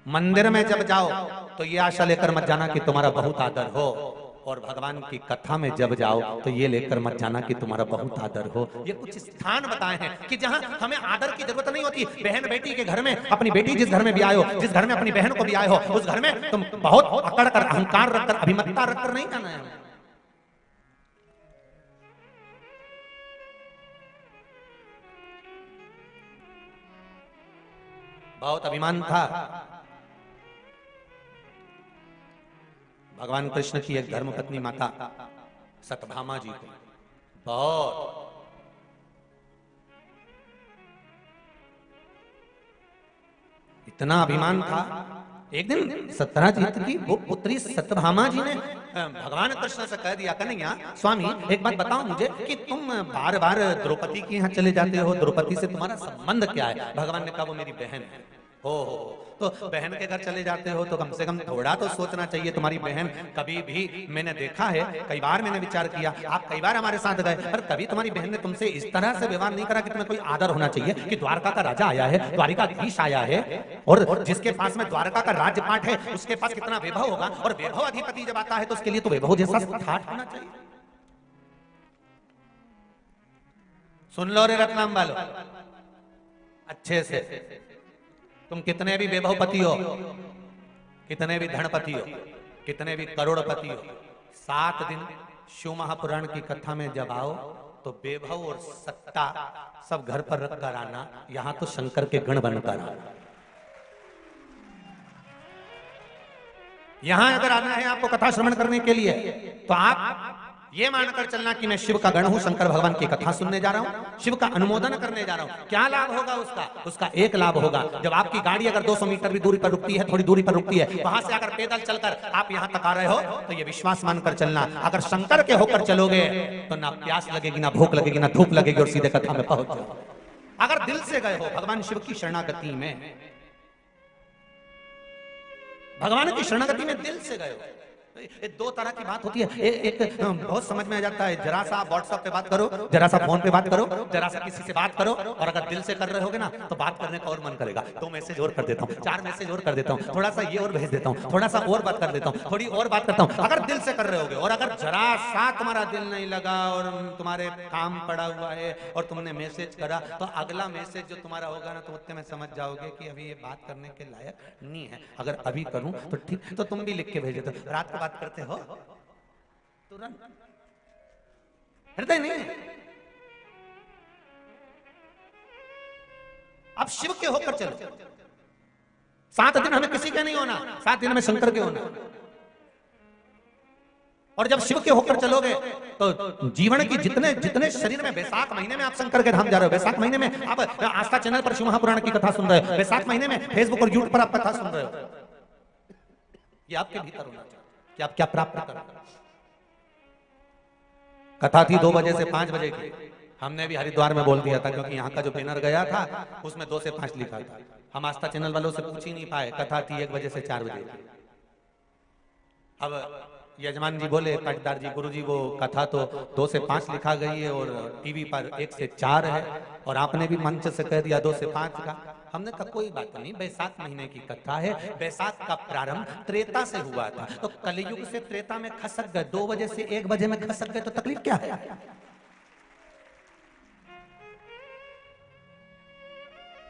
मंदिर में जब जाओ तो ये आशा लेकर मत जाना कि तुम्हारा बहुत आदर हो। और भगवान की कथा में जब जाओ तो ये लेकर मत जाना कि तुम्हारा बहुत आदर हो। ये कुछ स्थान बताए हैं कि जहां हमें आदर की जरूरत नहीं होती। बहन बेटी के घर में, अपनी बेटी जिस घर में भी आए हो, जिस घर में अपनी बहन को भी आए हो, उस घर में तुम बहुत अकड़ कर, अहंकार रखकर, अभिमतता रखकर नहीं जाना है। बहुत अभिमान था भगवान कृष्ण की एक धर्मपत्नी माता सत्यभामा जी को, बहुत इतना अभिमान था। एक दिन सत्यजीत की वो पुत्री सत्यभामा जी ने भगवान कृष्ण से कह दिया, कन्हैया स्वामी एक बात बताओ मुझे कि तुम बार बार द्रौपदी के यहाँ चले जाते हो, द्रौपदी से तुम्हारा संबंध क्या है? भगवान ने कहा वो मेरी बहन है। हो तो बहन के घर चले जाते हो तो कम से कम थोड़ा तो सोचना चाहिए। तुम्हारी बहन कभी भी, मैंने देखा है, कई बार मैंने विचार किया, आप कई बार हमारे साथ गए, पर कभी तुम्हारी बहन ने तुमसे इस तरह से व्यवहार नहीं करा कि तुम्हें कोई आदर होना चाहिए कि द्वारका का राजा आया है, द्वारिकाधीश आया है, और जिसके पास में द्वारका का राज्यपाठ है उसके पास कितना वैभव होगा, और वैभव अधिपति जब आता है तो उसके लिए तो वैभव जैसा ठाठ होना चाहिए। सुन लो रे रत्नाम वालो अच्छे से, तुम कितने भी वैभवपति हो, कितने भी धनपति हो, कितने भी करोड़पति हो, 7 दिन शिव महापुराण की कथा में जब आओ तो वैभव और सत्ता सब घर पर रख कर आना, यहां तो शंकर के गण बनकर आना। यहां अगर आना है आपको कथा श्रवण करने के लिए, तो आप ये मानकर चलना कि मैं शिव का गण हूं, शंकर भगवान की कथा सुनने जा रहा हूं, शिव का अनुमोदन करने जा रहा हूं। क्या लाभ होगा उसका? उसका एक लाभ होगा, जब आपकी गाड़ी अगर 200 मीटर भी दूरी पर रुकती है, थोड़ी दूरी पर रुकती है, वहां से अगर पैदल चलकर आप यहां तक आ रहे हो, तो ये विश्वास मानकर चलना, अगर शंकर के होकर चलोगे तो ना प्यास लगेगी, ना भूख लगेगी, ना धूप लगेगी, और सीधे कथा में पहुंच जाओ। अगर दिल से गए हो भगवान शिव की शरणागति में, भगवान की शरणागति में दिल से गए हो। दो तरह की बात होती है, एक बहुत समझ में आ जाता है, जरा सा व्हाट्सएप पे बात करो, जरा सा फोन पे बात करो, जरा सा किसी से बात करो, और अगर दिल से कर रहे होगे ना तो बात करने का और मन करेगा। 2 मैसेज और कर देता हूँ, 4 मैसेज और कर देता हूँ, थोड़ा सा ये और भेज देता हूँ, थोड़ा सा और बात कर देता हूँ, थोड़ी और बात करता हूँ, अगर दिल से कर रहे होगे। और अगर जरा सा तुम्हारा दिल नहीं लगा और तुम्हारे काम पड़ा हुआ है और तुमने मैसेज करा, तो अगला मैसेज जो तुम्हारा होगा ना, तो उतने में समझ जाओगे कि अभी ये बात करने के लायक नहीं है। अगर अभी करूं तो ठीक, तो तुम भी लिख के भेजे, तो रात को बात करते हो तुरंत, हृदय नहीं है। अब शिव के होकर चलो, 7 दिन हमें किसी के नहीं होना, 7 दिन हमें शंकर के होना। और जब शिव के होकर चलोगे तो जीवन की जितने जितने शरीर में, बैसाख महीने में आप शंकर के धाम जा रहे हो, बैसाख महीने में आप आस्था चैनल पर शिव महापुराण की कथा सुन रहे हो, बैसाख महीने में फेसबुक और यूट्यूब पर आप कथा सुन रहे हो, ये आपके भीतर होना चाहिए कि आप क्या प्राप्त कर। कथा थी 2 बजे से 5 बजे की, हमने भी हरिद्वार में बोल दिया था, क्योंकि यहाँ का जो बैनर गया था उसमें 2 से 5 लिखा था। हम आस्था चैनल वालों से पूछ ही नहीं पाए, कथा थी 1 बजे से 4 बजे। अब यजमान जी बोले, पाटीदार जी, गुरु जी, वो कथा तो 2 से 5 लिखा गई है और टीवी पर 1 से 4 है, और आपने भी मंच से कह दिया 2 से 5 का। हमने कहा कोई बात नहीं, बैसाख महीने की कथा है, बैसाख का प्रारंभ त्रेता से हुआ था, तो कलयुग से त्रेता में खसक गए, 2 बजे से 1 बजे में खसक गए, तो तकलीफ क्या है?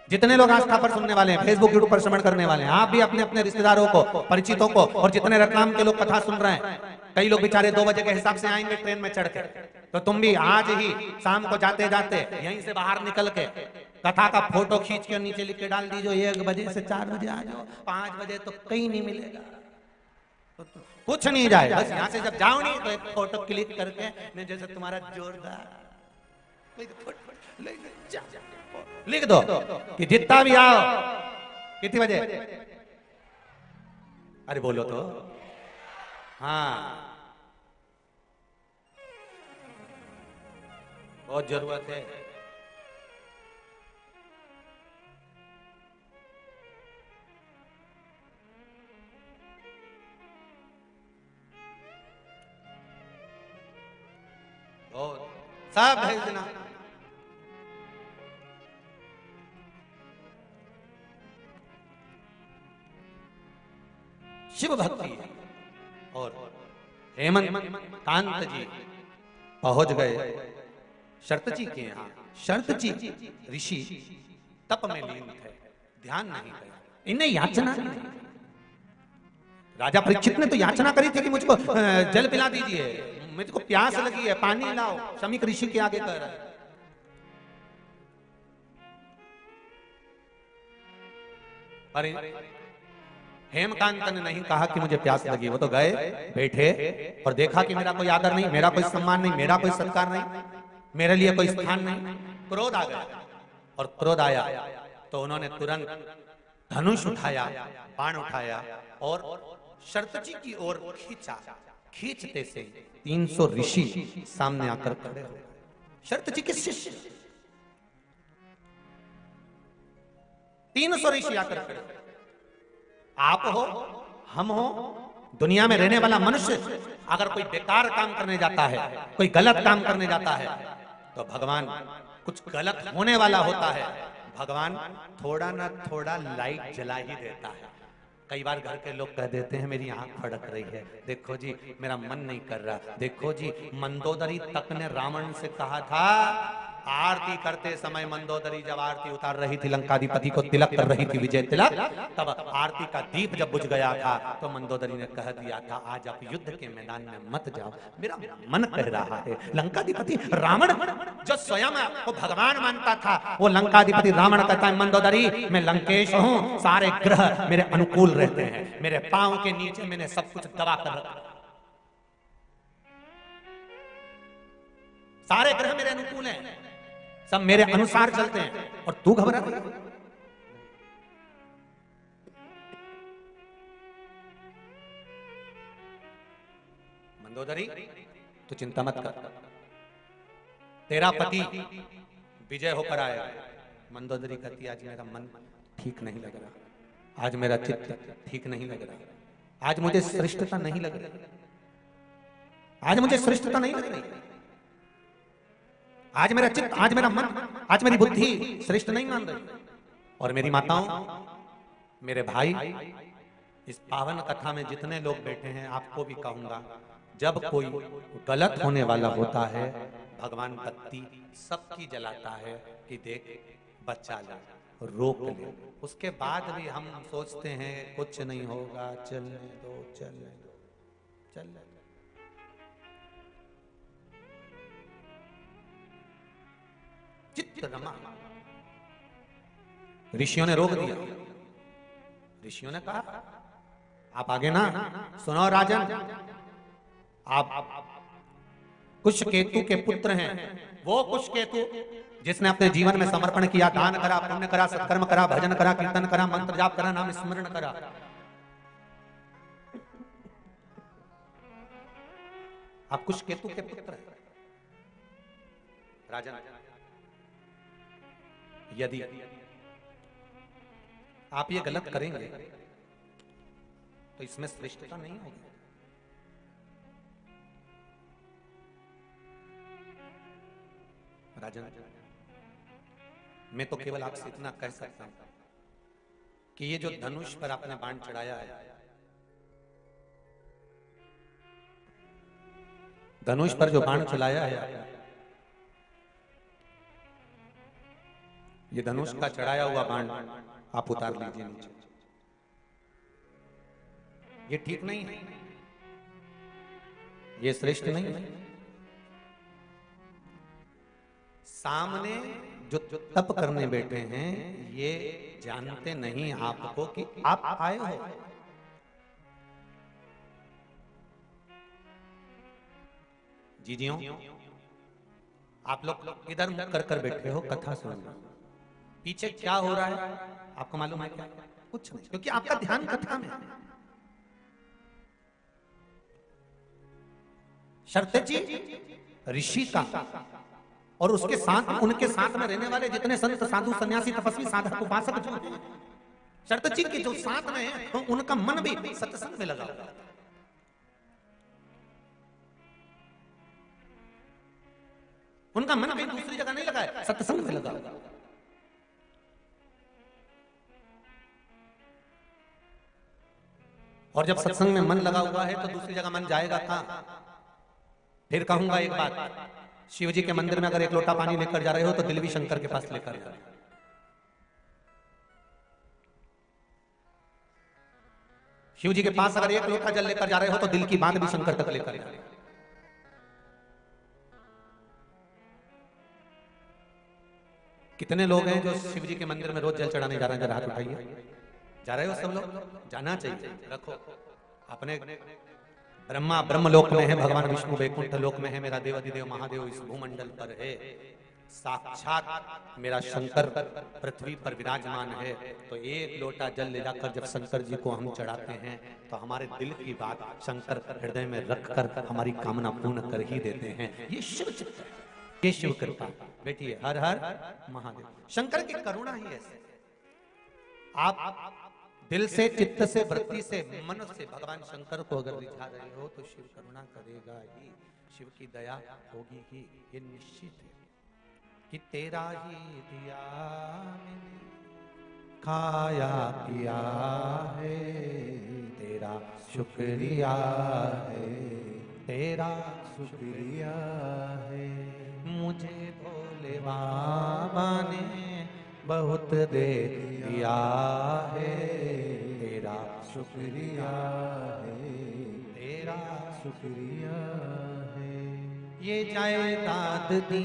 जितने लोग आस्था पर सुनने वाले हैं, फेसबुक यूट्यूब पर श्रवण करने वाले हैं, आप भी अपने अपने रिश्तेदारों को, परिचितों को, और जितने रतलाम के लोग कथा सुन रहे हैं, कई लोग बेचारे 2 बजे के हिसाब से आएंगे ट्रेन में चढ़ के, तो तुम भी आज ही शाम को जाते जाते यहीं से बाहर निकल के कथा का फोटो खींच के नीचे लिख के डाल दीजिए, 1 बजे से 4 बजे आ जाओ, 5 बजे तो कहीं नहीं मिलेगा, तो कुछ नहीं जाए, बस यहाँ से जब जाओ नहीं तो एक फोटो क्लिक करके, जैसे तुम्हारा जोरदार लिख दो कि जितना भी आओ, कितने बजे, अरे बोलो तो, हाँ बहुत जरूरत है। सब भेज देना। शिव भक्ति। और हेमंत कांत जी पहुंच गए शरत जी के यहाँ। शरत जी ऋषि तप में लीन थे, ध्यान नहीं गया, इन्हें याचना नहीं। राजा परीक्षित ने तो याचना करी थी कि मुझको जल पिला दीजिए, मुझको प्यास लगी है, पानी लाओ। शमीक ऋषि के आगे कह रहा है। पर हेमकांत ने नहीं कहा कि मुझे प्यास लगी, वो तो गए बैठे और देखा कि मेरा कोई आदर नहीं, मेरा कोई सम्मान नहीं, मेरा कोई सत्कार नहीं, मेरे लिए कोई स्थान नहीं। क्रोध आ गया, और क्रोध आया तो उन्होंने तुरंत धनुष उठाया, बाण उठाया और शरत जी की ओर खींचा। खींचते से 300 ऋषि सामने आकर खड़े हो। शरत जी के शिष्य 300 ऋषि आकर खड़े। आप हो, हम हो, दुनिया में रहने वाला मनुष्य अगर कोई बेकार काम करने जाता है, कोई गलत काम करने जाता है, तो भगवान कुछ गलत होने वाला होता है, भगवान थोड़ा ना थोड़ा लाइट जला ही देता है। कई बार घर के लोग कह देते हैं मेरी आंख फड़क रही है, देखो जी मेरा मन नहीं कर रहा, देखो जी मंदोदरी तक ने रावण से कहा था आरती करते समय मंदोदरी जब आरती उतार रही थी, लंकाधिपति को तिलक कर रही थी विजय तिलक, तब आरती का दीप जब बुझ गया था तो मंदोदरी ने कह दिया था, आज आप युद्ध के मैदान में मत जाओ, मेरा मन कह रहा है। लंकाधिपति रावण जो स्वयं को भगवान मानता था, वो लंकाधिपति रावण कहता है, मंदोदरी मैं लंकेश हूं, सारे ग्रह मेरे अनुकूल रहते हैं, मेरे पांव के नीचे मैंने सब कुछ दबा कर रखा, सारे ग्रह मेरे अनुकूल हैं, सब मेरे अनुसार चलते हैं, और तू घबरा रही है। मंदोदरी तू चिंता मत कर, तेरा पति विजय होकर आएगा। मंदोदरी कहती, आज मेरा मन ठीक नहीं लग रहा, आज मेरा चित्त ठीक नहीं लग रहा, आज मुझे श्रेष्ठता नहीं लग रही, आज मुझे श्रेष्ठता नहीं लग रही, आज मेरा चित्त, आज मेरा मन, आज मेरी बुद्धि श्रेष्ठ नहीं मान रही। और मेरी माताओं, मेरे भाई, इस पावन कथा में जितने लोग बैठे हैं, आपको भी कहूंगा, जब कोई गलत होने वाला होता है, भगवान बत्ती सबकी जलाता है कि देख बच्चा जा, रोक ले। उसके बाद भी हम सोचते हैं कुछ नहीं होगा, चलने दो, चलने दो, चलने दो। चित्त रमा, ऋषियों ने रोक दिया। ऋषियों ने कहा, आप आगे ना सुनो राजन, आप कुशकेतु के पुत्र हैं, वो कुशकेतु जिसने अपने जीवन में समर्पण किया, दान करा, पुण्य करा, सत्कर्म करा, भजन करा, कीर्तन करा, मंत्र जाप करा, नाम स्मरण करा। आप कुशकेतु के पुत्र हैं राजन। यदि आप ये गलत करेंगे तो इसमें श्रेष्ठता नहीं होगी। राजन, मैं तो केवल आपसे इतना कह सकता हूं कि ये जो धनुष पर आपने बाण चढ़ाया है, धनुष पर जो बाण चलाया है, ये धनुष का चढ़ाया हुआ बाण आप उतार लीजिए नीचे। ये ठीक नहीं है, ये श्रेष्ठ नहीं है। सामने जो तप करने बैठे हैं, ये जानते नहीं आपको कि आप आए हो। जीजियों, आप लोग इधर मुख कर कर बैठे हो, कथा सुन, पीछे क्या हो रहा है आपको मालूम है क्या? कुछ नहीं, क्योंकि आपका ध्यान कथा में। शर्तजी ऋषि का और उसके साथ, उनके साथ में रहने वाले जितने संत साधु सन्यासी तपस्वी साधक उपासक जो हैं, शर्तजी के जो साथ में है, तो उनका मन भी सत्संग में लगा हुआ है। उनका मन कहीं दूसरी जगह नहीं लगा है, सत्संग में लगा हुआ। और जब सत्संग में मन लगा हुआ है तो दूसरी जगह मन जाएगा कहां? फिर कहूंगा एक बात, शिव जी के मंदिर में अगर एक लोटा पानी लेकर जा रहे हो तो दिल भी शंकर के पास लेकर जा रहे हो। शिव जी के पास अगर एक लोटा जल लेकर जा रहे हो तो दिल की बात भी शंकर तक लेकर जा रहे हो। कितने लोग हैं जो शिव जी के मंदिर में रोज जल चढ़ाने जा रहे हैं? जरा हाथ उठाइए। जा रहे हो सब लोग? जाना चाहिए। रखो अपने, ब्रह्मा ब्रह्मलोक में है, भगवान विष्णु वैकुंठ लोक में है, मेरा देवाधिदेव महादेव इस भूमंडल पर है, साक्षात मेरा शंकर पृथ्वी पर विराजमान है। तो एक लोटा जल ले जाकर जब शंकर जी को हम चढ़ाते हैं तो हमारे दिल की बात शंकर हृदय में रखकर हमारी कामना पूर्ण कर ही देते हैं। ये शिव चित्त है, ये शिव कृपा। बैठिए, हर हर महादेव। शंकर की करुणा ही ऐसे, आप दिल से, चित्त से, वृत्ति से, मन से भगवान शंकर को अगर रिझा रहे हो तो शिव करुणा करेगा ही, शिव की दया होगी ही, ये निश्चित है कि तेरा ही दिया मैंने खाया पिया है, तेरा शुक्रिया है, तेरा शुक्रिया है, मुझे भोले भोले बाबा ने बहुत दे दिया है, तेरा शुक्रिया है, तेरा शुक्रिया है। ये जायदाद दी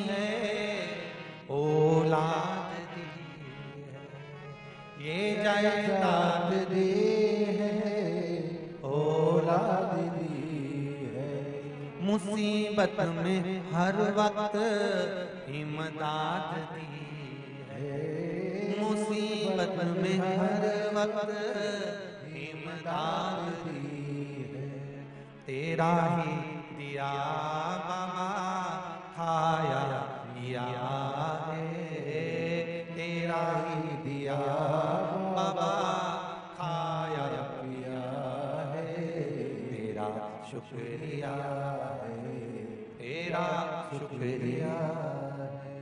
है, औलाद दी है, ये जायदाद दी है, औलाद दी है। मुसीबत में हर वक्त इमदाद दी है, मुसीबत में हर वक्त इमदाद दी है। तेरा ही दिया बाबा खाया पिया है, तेरा ही दिया बाबा खाया पिया है, तेरा शुक्रिया है, तेरा शुक्रिया है।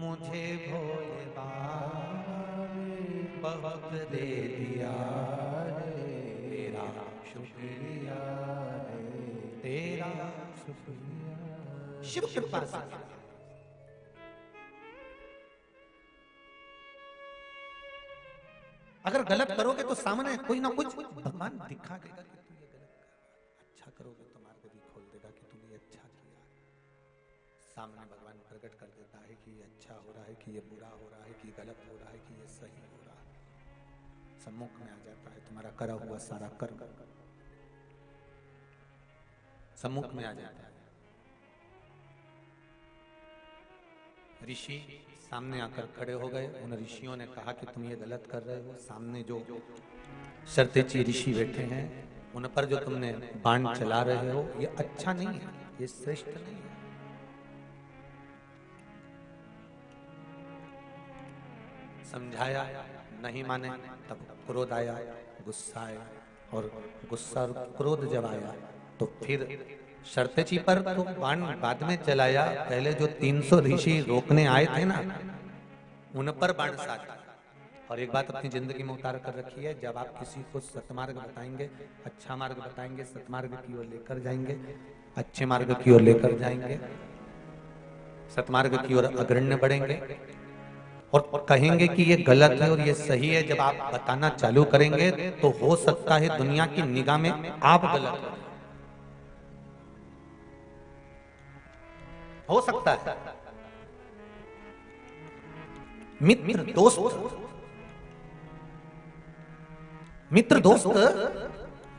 मुझे भोले बाबा ने बहुत दे दिया है, तेरा शुक्रिया है, तेरा शुक्रिया। शिव कृपा से अगर गलत करोगे तो सामने कोई ना कुछ भगवान दिखा देगा कि तू ये गलत कर, अच्छा करोगे तो मार्ग भी खोल देगा कि तूने अच्छा किया। सामने भगवान प्रकट कर देता है कि ये अच्छा हो रहा है, कि ये बुरा हो रहा है, कि गलत हो रहा है, कि ये सही हो रहा है। सम्मुख में आ जाता है तुम्हारा करा हुआ सारा कर्म, सम्मुख में आ जाता है। ऋषि सामने आकर खड़े हो गए। उन ऋषियों ने कहा कि तुम ये गलत कर रहे हो। सामने जो शर्तेची ऋषि बैठे हैं उन पर जो तुमने बाण चला रहे हो ये अच्छा नहीं है, ये श्रेष्ठ नहीं है। समझाया, नहीं माने, तब क्रोध आया, गुस्सा आया, और गुस्सा और क्रोध जब आया तो फिर शर्तेची पर तो बाण बाद में चलाया। पहले जो 300 ऋषि रोकने आए थे ना, उन पर बाण साधा। और एक बात अपनी जिंदगी में उतार कर रखी है, जब आप किसी को सतमार्ग बताएंगे, अच्छा मार्ग बताएंगे, सतमार्ग की ओर लेकर जाएंगे, अच्छे मार्ग की ओर लेकर जाएंगे, सतमार्ग की ओर अग्रण्य बढ़ेंगे, और कहेंगे कि ये गलत है और ये सही है, जब आप बताना चालू करेंगे तो हो सकता है दुनिया की निगाह में आप गलत हो सकता है। मित्र दोस्त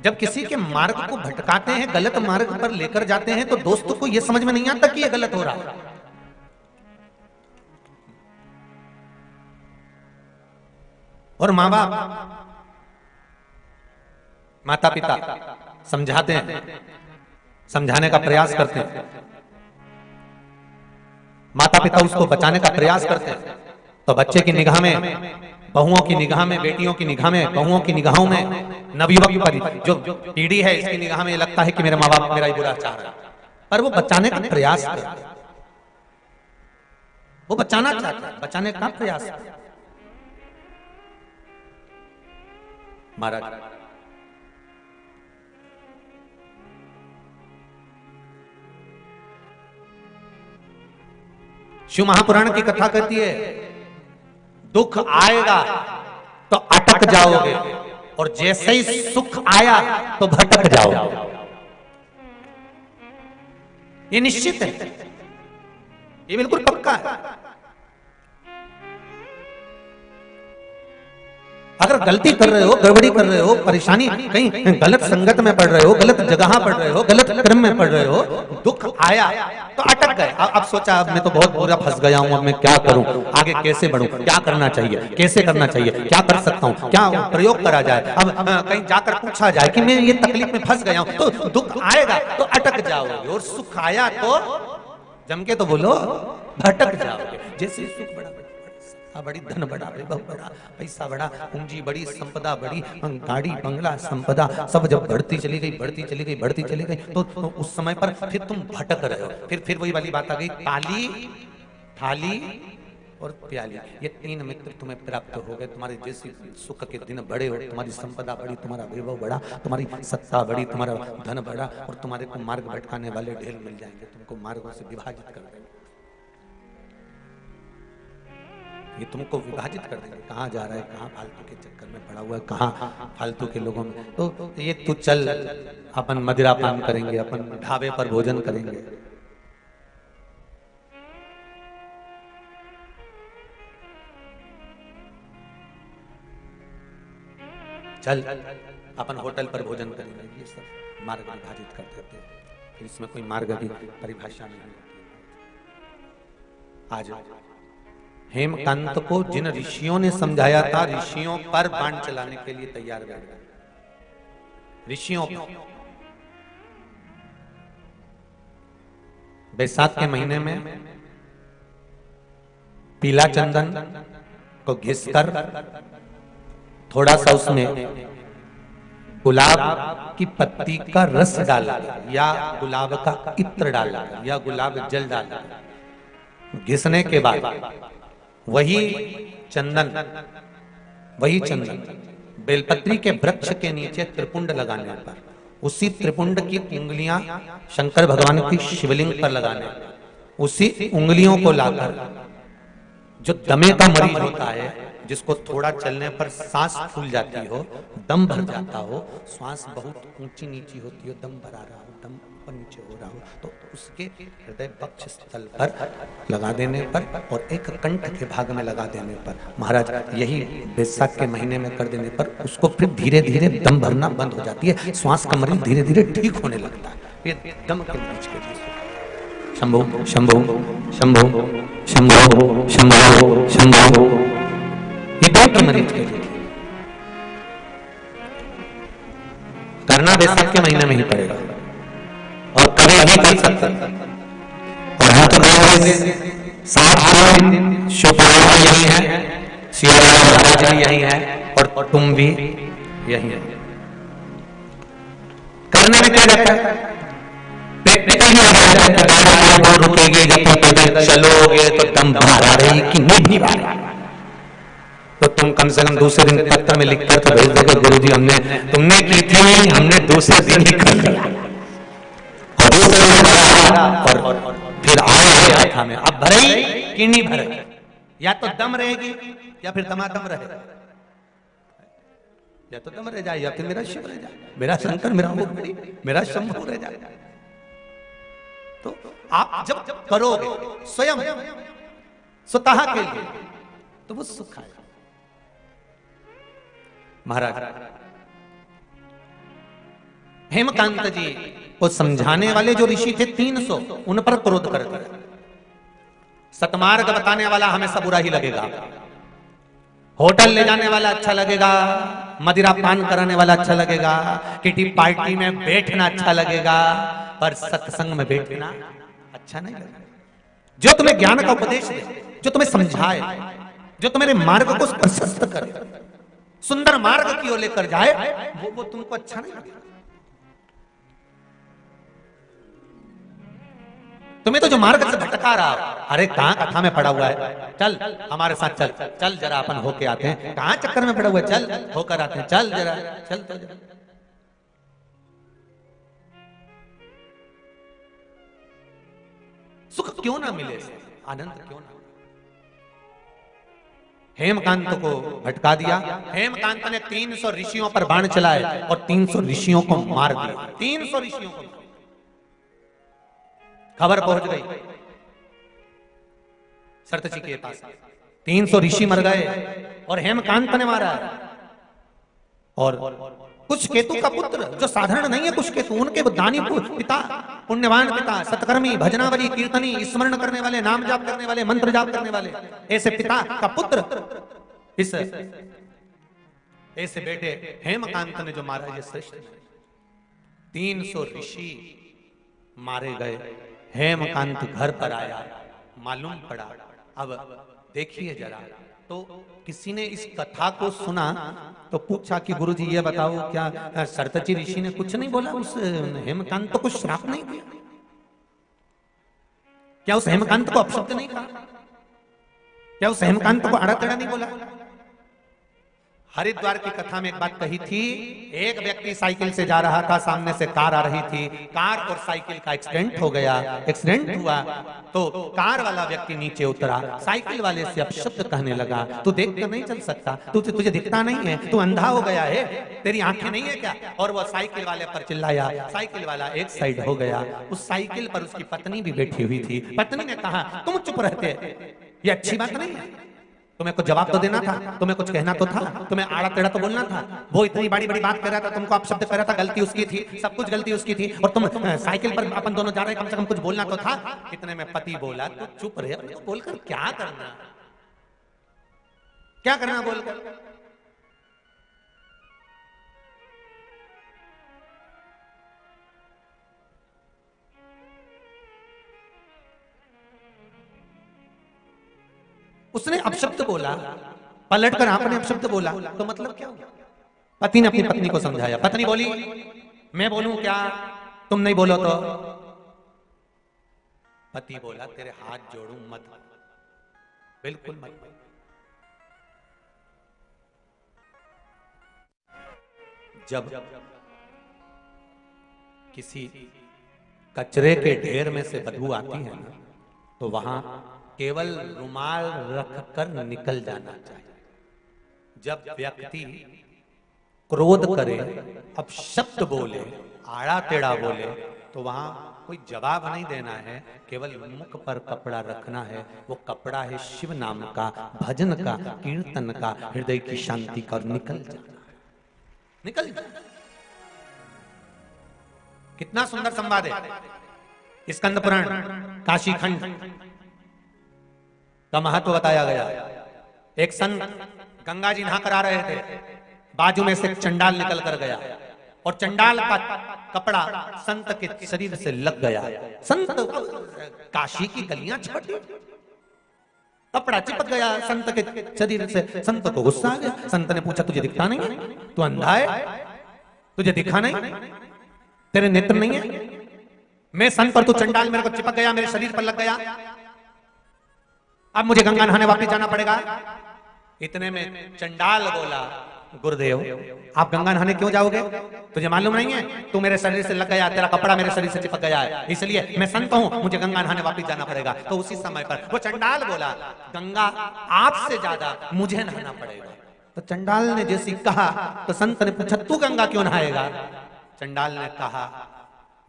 जब किसी के मार्ग को भटकाते हैं, गलत मार्ग पर लेकर जाते हैं, तो दोस्त को यह समझ में नहीं आता कि यह गलत हो रहा है। और माँ बाप, माता पिता समझाते हैं, समझाने का प्रयास करते हैं, माता पिता उसको बचाने का प्रयास करते हैं, तो बच्चे की निगाह में, बहुओं की निगाह में, बेटियों की निगाह में, बहुओं की निगाहों में, नवयुवक जो पीढ़ी है इसकी निगाह में लगता है कि मेरे माँ बाप मेरा ही बुरा चाह रहा है, पर वो बचाने का प्रयास करते हैं, वो बचाना चाहता है, बचाने का प्रयास करते हैं। महाराज शिव महापुराण की कथा कहती है, दुख आएगा तो अटक जाओगे और जैसे ही सुख आया तो भटक जाओगे। ये निश्चित है, ये बिल्कुल पक्का है। अगर गलती कर रहे हो, गड़बड़ी कर रहे हो, परेशानी, कहीं गलत संगत में पड़ रहे हो, गलत जगह पड़ रहे हो, गलत क्रम में पड़ रहे हो, दुख आया तो अटक गए। अब सोचा अब मैं तो बहुत बुरा फंस गया हूं, अब मैं क्या करूं, आगे कैसे बढ़ूं, क्या करना चाहिए, कैसे करना चाहिए, क्या कर सकता हूं, क्या प्रयोग करा जाए। अब कहीं जाकर पूछा जाए कि मैं ये तकलीफ में फंस गया हूं, तो दुख आएगा तो अटक जाओगे, और सुख आया तो जम के तो बोलो भटक जाओगे। जैसे सुख बड़ा बड़ी, धन बड़ा, वैभव बड़ा, पैसा बड़ा, पूंजी बड़ी, संपदा बड़ी, गाड़ी बंगला संपदा सब जब बढ़ती चली गई, बढ़ती चली गई, बढ़ती चली गई, तो उस समय पर फिर तुम भटक रहे हो। फिर वही वाली बात आ गई, ताली, थाली और प्याली, ये तीन मित्र तुम्हें प्राप्त हो गए। तुम्हारे जैसे सुख के दिन बड़े हो, तुम्हारी संपदा बड़ी, तुम्हारा वैभव बड़ा, तुम्हारी सत्ता बड़ी, तुम्हारा धन बड़ा, और तुम्हारे को मार्ग भटकाने वाले ढेर मिल जाएंगे, तुमको मार्गों से विभाजित कर देंगे। ये तुमको विभाजित कर देंगे, कहाँ जा रहा है, कहाँ फालतू के चक्कर में पड़ा हुआ है, कहाँ फालतू के लोगों में। तो ये तू चल, अपन मदिरा पान करेंगे, अपन ढाबे पर भोजन करेंगे। चल अपन होटल पर भोजन करेंगे। ये सब मार्ग विभाजित कर देते हैं, फिर इसमें कोई मार्ग की परिभाषा नहीं होती। आज हेमकांत को जिन ऋषियों ने समझाया था, ऋषियों पर बाण चलाने के लिए तैयार बैठ गए। ऋषियों पर बैसाख के महीने में पीला चंदन को घिसकर थोड़ा सा उसमें गुलाब की पत्ती का रस डाला या गुलाब का इत्र डाला या गुलाब जल डाला, घिसने के बाद वही चंदन बेलपत्री के वृक्ष के नीचे त्रिपुंड लगाने पर, उसी त्रिपुंड की उंगलियां शंकर भगवान की शिवलिंग पर लगाने पर, उसी उंगलियों को लाकर जो दमे का मरीज होता है, जिसको थोड़ा चलने पर सांस फूल जाती हो, दम भर जाता हो, श्वास बहुत ऊंची नीची होती हो, दम भरा रहा हो, दम ऊपर नीचे हो रहा हो, तो उसके हृदय वक्ष स्थल पर लगा देने पर और एक कंठ के भाग में लगा देने पर, महाराज यही बैसाख के महीने में कर देने पर उसको फिर धीरे धीरे दम भरना बंद हो जाती है, श्वास का मरीज धीरे धीरे ठीक होने लगता है। ये दम के मरीज के लिए शंभो शंभो शंभो शंभो शंभो शंभो, ये दम के मरीज के लिए करना बैसाख के महीने में ही पड़ेगा और कभी नहीं कर सकते। और हम तो साथ शुभराम यही है, शिवराम महाराज भी यही है और तुम भी यही है। करने में क्या रहता है, प्रैक्टिकल रुकेगी, जब चलोगे तो दम बाहर आ रही कि नहीं बाहर आ रही, तो तुम कम से कम दूसरे दिन पत्र में लिखकर तो भेज दोगे, गुरुजी तुमने की थी, हमने दूसरे दिन ही कर लिया, और दूसरे दिन और फिर आया था में अब भरे कि नहीं भरे, या तो दम रहेगी या फिर दमादम रहे, या तो दम रह जाए या फिर मेरा शिव रह जाए, मेरा शंकर, मेरा शंभु रह जाए। तो आप जब करोगे स्वयं स्वतः के लिए तो वो सुख आएगा। महाराज हेमकांत जी को समझाने वाले जो ऋषि थे 300, उन पर क्रोध कर दिया। सतमार्ग बताने वाला हमेशा बुरा ही लगेगा, होटल ले जाने वाला अच्छा लगेगा, मदिरा पान कराने वाला अच्छा लगेगा, किटी पार्टी में बैठना अच्छा लगेगा, पर सत्संग में बैठना अच्छा नहीं लगेगा। जो तुम्हें ज्ञान का उपदेश दे, जो तुम्हें समझाए, जो तुम्हारे मार्ग को प्रशस्त करे, सुंदर मार्ग की ओर लेकर जाए, वो तुमको अच्छा नहीं लगेगा। तुम्हें तो जो मार्ग से भटका रहा, अरे कहां कथा में पड़ा हुआ है, चल हमारे साथ चल, चल जरा अपन होके आते हैं, कहां चक्कर में पड़ा हुआ है, चल होकर आते हैं, चल जरा, चल तो जरा। सुख क्यों ना मिले, आनंद क्यों ना। हेमकांत को भटका दिया। हेमकांत ने 300 ऋषियों पर बाण चलाए और 300 ऋषियों को मार दिया। 300 ऋषियों को खबर पहुंच गई सरतची के पास, 300 ऋषि मर गए और हेमकांत ने मारा। और कुछ केतु का पुत्र जो साधारण नहीं है, कुछ केतु, उनके दानी पिता, पुण्यवान पिता, सत्कर्मी, भजनावली, कीर्तनी, स्मरण करने वाले, नाम जाप करने वाले, मंत्र जाप करने वाले, ऐसे पिता का पुत्र, इस ऐसे बेटे हेमकांत ने जो मारा, ये श्रेष्ठ। 300 ऋषि मारे गए। हेमकांत घर पर आया, मालूम पड़ा। अब देखिए जरा, तो किसी ने इस कथा को सुना तो पूछा कि गुरुजी ये बताओ, क्या सरतची ऋषि ने कुछ नहीं बोला, उस हेमकांत को कुछ श्राप नहीं दिया, क्या उस हेमकांत को अपशब्द नहीं कहा, क्या उस हेमकांत को आड़ा टेढ़ा नहीं बोला? हरिद्वार की कथा में एक बात कही थी, एक व्यक्ति साइकिल से जा रहा था, सामने से कार आ रही थी, कार और साइकिल का एक्सीडेंट हो गया। एक्सीडेंट हुआ तो कार वाला व्यक्ति नीचे उतरा, साइकिल वाले से अपशब्द कहने लगा, तू देख कर नहीं चल सकता, तुझे दिखता नहीं है, तू अंधा हो गया है, तेरी आंखें नहीं है क्या? और वह साइकिल वाले पर चिल्लाया, साइकिल वाला एक साइड हो गया। उस साइकिल पर उसकी पत्नी भी बैठी हुई थी। पत्नी ने कहा, तुम चुप रहते, ये अच्छी बात नहीं है, तुम्हें कुछ जवाब तो देना था, तुम्हें कुछ कहना तो था, तुम्हें आड़ा टेढ़ा तो बोलना था। वो इतनी बड़ी बड़ी बात कर रहा था, तुमको आप शब्द कर रहा था, गलती उसकी थी, सब कुछ गलती उसकी थी, और तुम साइकिल पर अपन दोनों जा रहे हैं, कम से कम कुछ बोलना तो था। इतने में पति बोला, तो चुप रहे, बोलकर क्या करना, क्या करना बोलकर। उसने अपशब्द बोला, पलटकर आपने अपशब्द बोला, तो मतलब क्या हुआ? पति ने अपनी पत्नी को समझाया। पत्नी बोली, मैं बोलूं क्या, तुम नहीं बोलो तो? पति बोला, तेरे हाथ जोड़ूं मत, बिल्कुल मत। जब किसी कचरे के ढेर में से बदबू आती है ना, तो वहां केवल रुमाल रखकर निकल जाना चाहिए। जब व्यक्ति क्रोध करे, अब शब्द बोले, आड़ा टेढ़ा बोले, तो वहां कोई जवाब नहीं देना है, केवल मुख पर कपड़ा रखना है। वो कपड़ा है शिव नाम का, भजन का, कीर्तन का, हृदय की शांति का, और निकल जाना, निकल जाना। कितना सुंदर संवाद है। स्कंद पुराण काशी खंड का महत्व बताया गया। एक संत गंगा जी नहा कर आ रहे थे, बाजू में से एक चंडाल निकल कर गया, और चंडाल का कपड़ा संत के शरीर से लग गया। संत, काशी की गलियां छोटी, कपड़ा चिपक गया संत के शरीर से। संत को गुस्सा आ गया। संत ने पूछा, तुझे दिखता नहीं है, तू अंधा है, तुझे दिखा नहीं, तेरे नेत्र नहीं है? मैं संत पर तू चंडाल, मेरे को चिपक गया, मेरे शरीर पर लग गया, अब मुझे गंगा नहाने वापस जाना पड़ेगा। इतने में चंडाल बोला, गुरुदेव आप गंगा नहाने क्यों जाओगे? तुझे मालूम नहीं है, तू मेरे शरीर से लग गया, तेरा कपड़ा मेरे शरीर से चिपक गया है, इसलिए मैं संत हूं, मुझे गंगा नहाने वापस जाना पड़ेगा। तो उसी समय पर वो चंडाल बोला, गंगा आपसे ज्यादा मुझे नहाना पड़ेगा। तो चंडाल ने जैसी कहा, तो संत ने पूछा, तू गंगा क्यों नहाएगा? चंडाल ने कहा,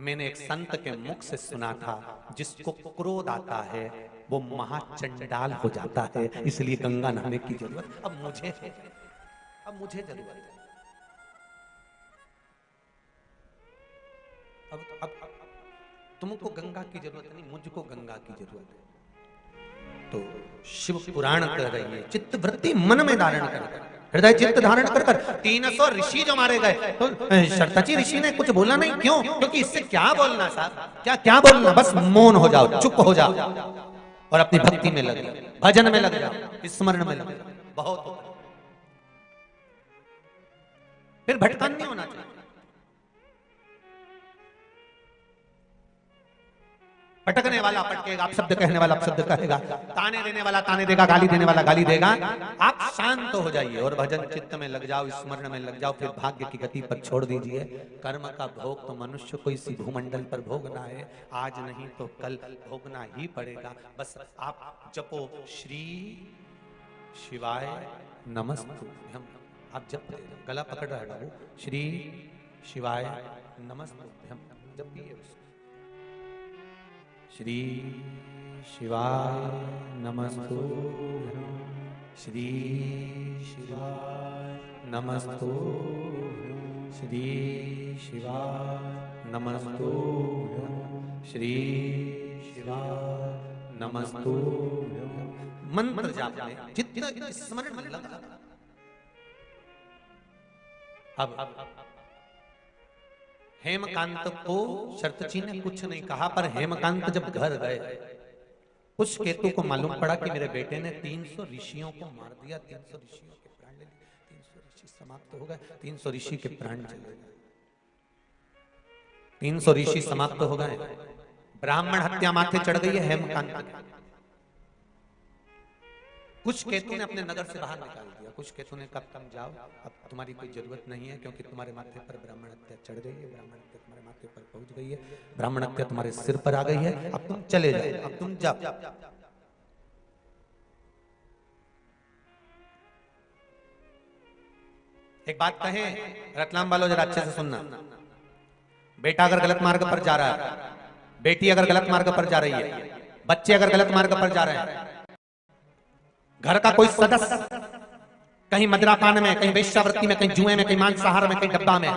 मैंने एक संत के मुख से सुना था, जिसको क्रोध आता है वो महाचंडाल हो जाता है, इसलिए गंगा नहाने की जरूरत अब मुझे है, अब मुझे जरूरत है। अब तुमको गंगा की जरूरत नहीं, मुझको गंगा की जरूरत है। तो शिव पुराण कह रही है, चित्त वृत्ति मन में धारण कर, हृदय चित्त धारण कर कर। 300 ऋषि जो मारे गए, तो शरतची ऋषि ने कुछ बोला नहीं, क्यों? क्योंकि इससे क्या बोलना साहब, क्या बोलना, बस मौन हो जाओ, चुप हो जाओ, और अपनी भक्ति में लग जाओ, भजन में लग जाओ, स्मरण में लग जाओ, बहुत होता है। फिर भटकन नहीं होना चाहिए। भटकने वाला भटकेगा, आप शब्द कहने वाला शब्द कहेगा, ताने देने वाला ताने देगा, गाली देने वाला गाली देगा। आप शांत हो जाइए और भजन चित्त में लग जाओ, स्मरण में लग जाओ, फिर भाग्य की गति पर छोड़ दीजिए। कर्म का भोग तो मनुष्य को इसी भूमंडल पर भोगना है, आज नहीं तो कल भोगना ही पड़ेगा। बस आप जपो श्री शिवाय नमस्तुभ्यम, आप जप, गला पकड़ रहा है, श्री शिवाय नमस्तुभ्यम जपिए। श्री शिवाय नमस्तुभ्यं, श्री शिवाय नमस्तुभ्यं, श्री शिवाय नमस्तुभ्यं, श्री शिवाय नमस्तुभ्यं। मंत्र जाप में जितना स्मरण में लगा। अब हेमकांत को शरतची ने कुछ नहीं कहा, पर हेमकांत जब घर गए, उस केतु को मालूम पड़ा कि मेरे बेटे ने 300 ऋषियों को मार दिया, 300 ऋषियों के प्राण ले लिए, 300 ऋषि समाप्त हो गए, 300 ऋषि के प्राण चले गए, 300 ऋषि समाप्त हो गए, ब्राह्मण हत्या माथे चढ़ गई है हेमकांत। कुछ केतु ने अपने नगर से बाहर निकाल दिया, कुछ केतु ने कब तुम जाओ, अब तुम्हारी कोई जरूरत नहीं है, क्योंकि तुम्हारे माथे पर ब्राह्मण हत्या चढ़ गई है, ब्राह्मण हत्या तुम्हारे माथे पर पहुंच गई है, ब्राह्मण हत्या तुम्हारे सिर पर आ गई है, अब तुम चले जाओ, अब तुम जाओ। एक बात कहे रतलाम वालों, जरा अच्छे से सुनना। बेटा अगर गलत मार्ग पर जा रहा है, बेटी अगर गलत मार्ग पर जा रही है, बच्चे अगर गलत मार्ग पर जा रहे हैं, घर का कोई सदस्य कहीं मदिरापान में, कहीं वेश्यावृत्ति में, कहीं जुए में, कहीं मांसाहार में, कहीं डब्बा में,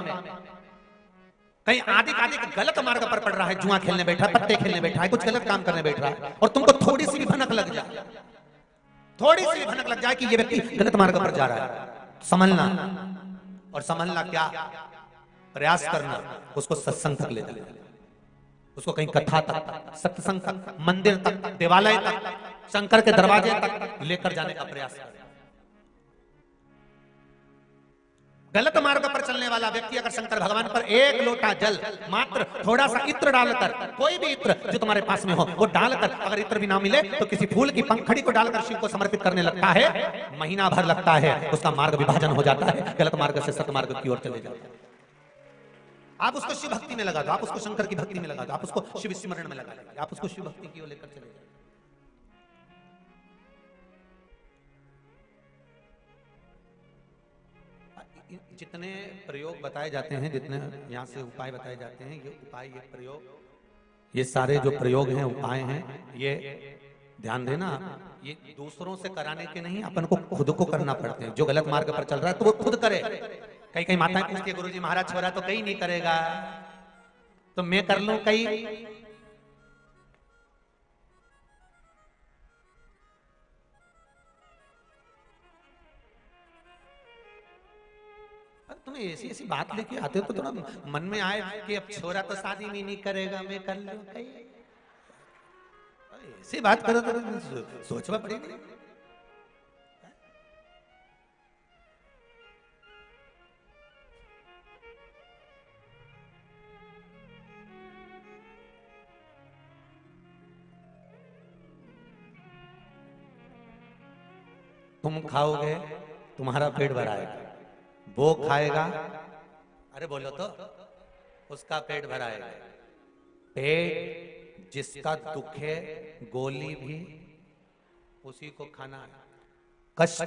कहीं आदि आदि गलत मार्ग पर पड़ रहा है, जुआ खेलने बैठा है, पत्ते खेलने बैठा है, कुछ गलत काम करने बैठ रहा है, और तुमको थोड़ी सी भी भनक लग जाए, थोड़ी सी भी भनक लग जाए कि ये व्यक्ति गलत मार्ग पर जा रहा है, समझना, और समझना क्या, प्रयास करना, उसको सत्संग तक ले जाना, उसको कहीं कथा तक, सत्संग तक, मंदिर तक, देवालय तक, शंकर के दरवाजे तक लेकर जाने का प्रयास करें। गलत मार्ग पर चलने वाला व्यक्ति अगर शंकर भगवान पर एक लोटा जल, मात्र थोड़ा सा इत्र डालकर, कोई भी इत्र जो तुम्हारे पास में हो वो डालकर, अगर इत्र भी ना मिले तो किसी फूल की पंखड़ी को डालकर शिव को समर्पित करने लगता है, महीना भर लगता है, उसका मार्ग विभाजन हो जाता है, गलत मार्ग से सतमार्ग की ओर चले जाते हैं। आप उसको शिव भक्ति में लगा दो, आप उसको शंकर की भक्ति में लगा दो, आप उसको शिव स्मरण में लगा दो, आप उसको शिव भक्ति की ओर लेकर चले जाओ। जितने प्रयोग बताए जाते हैं, जितने यहाँ से उपाय बताए जाते हैं, ये उपाय, ये प्रयोग, ये सारे जो प्रयोग हैं, उपाय हैं, ये ध्यान देना, ये दूसरों से कराने के नहीं, अपन को खुद को करना पड़ते हैं। जो गलत मार्ग पर चल रहा है तो वो खुद करे। कई कई माताएं पूछती है, गुरुजी महाराज छोरा तो कहीं नहीं करेगा, तो मैं कर लूं कहीं? तुम्हें ऐसी ऐसी बात लेके आते हो तो थोड़ा मन में आए कि अब छोरा तो शादी भी नहीं करेगा, मैं कर लूं कहीं, ऐसी बात करो तो सोचना पड़ेगा। तुम खाओगे तुम्हारा पेट भराएगा, वो खाएगा, अरे बोलो तो, उसका पेट भराएगा। पेट जिसका दुख है, गोली भी उसी को खाना है। कष्ट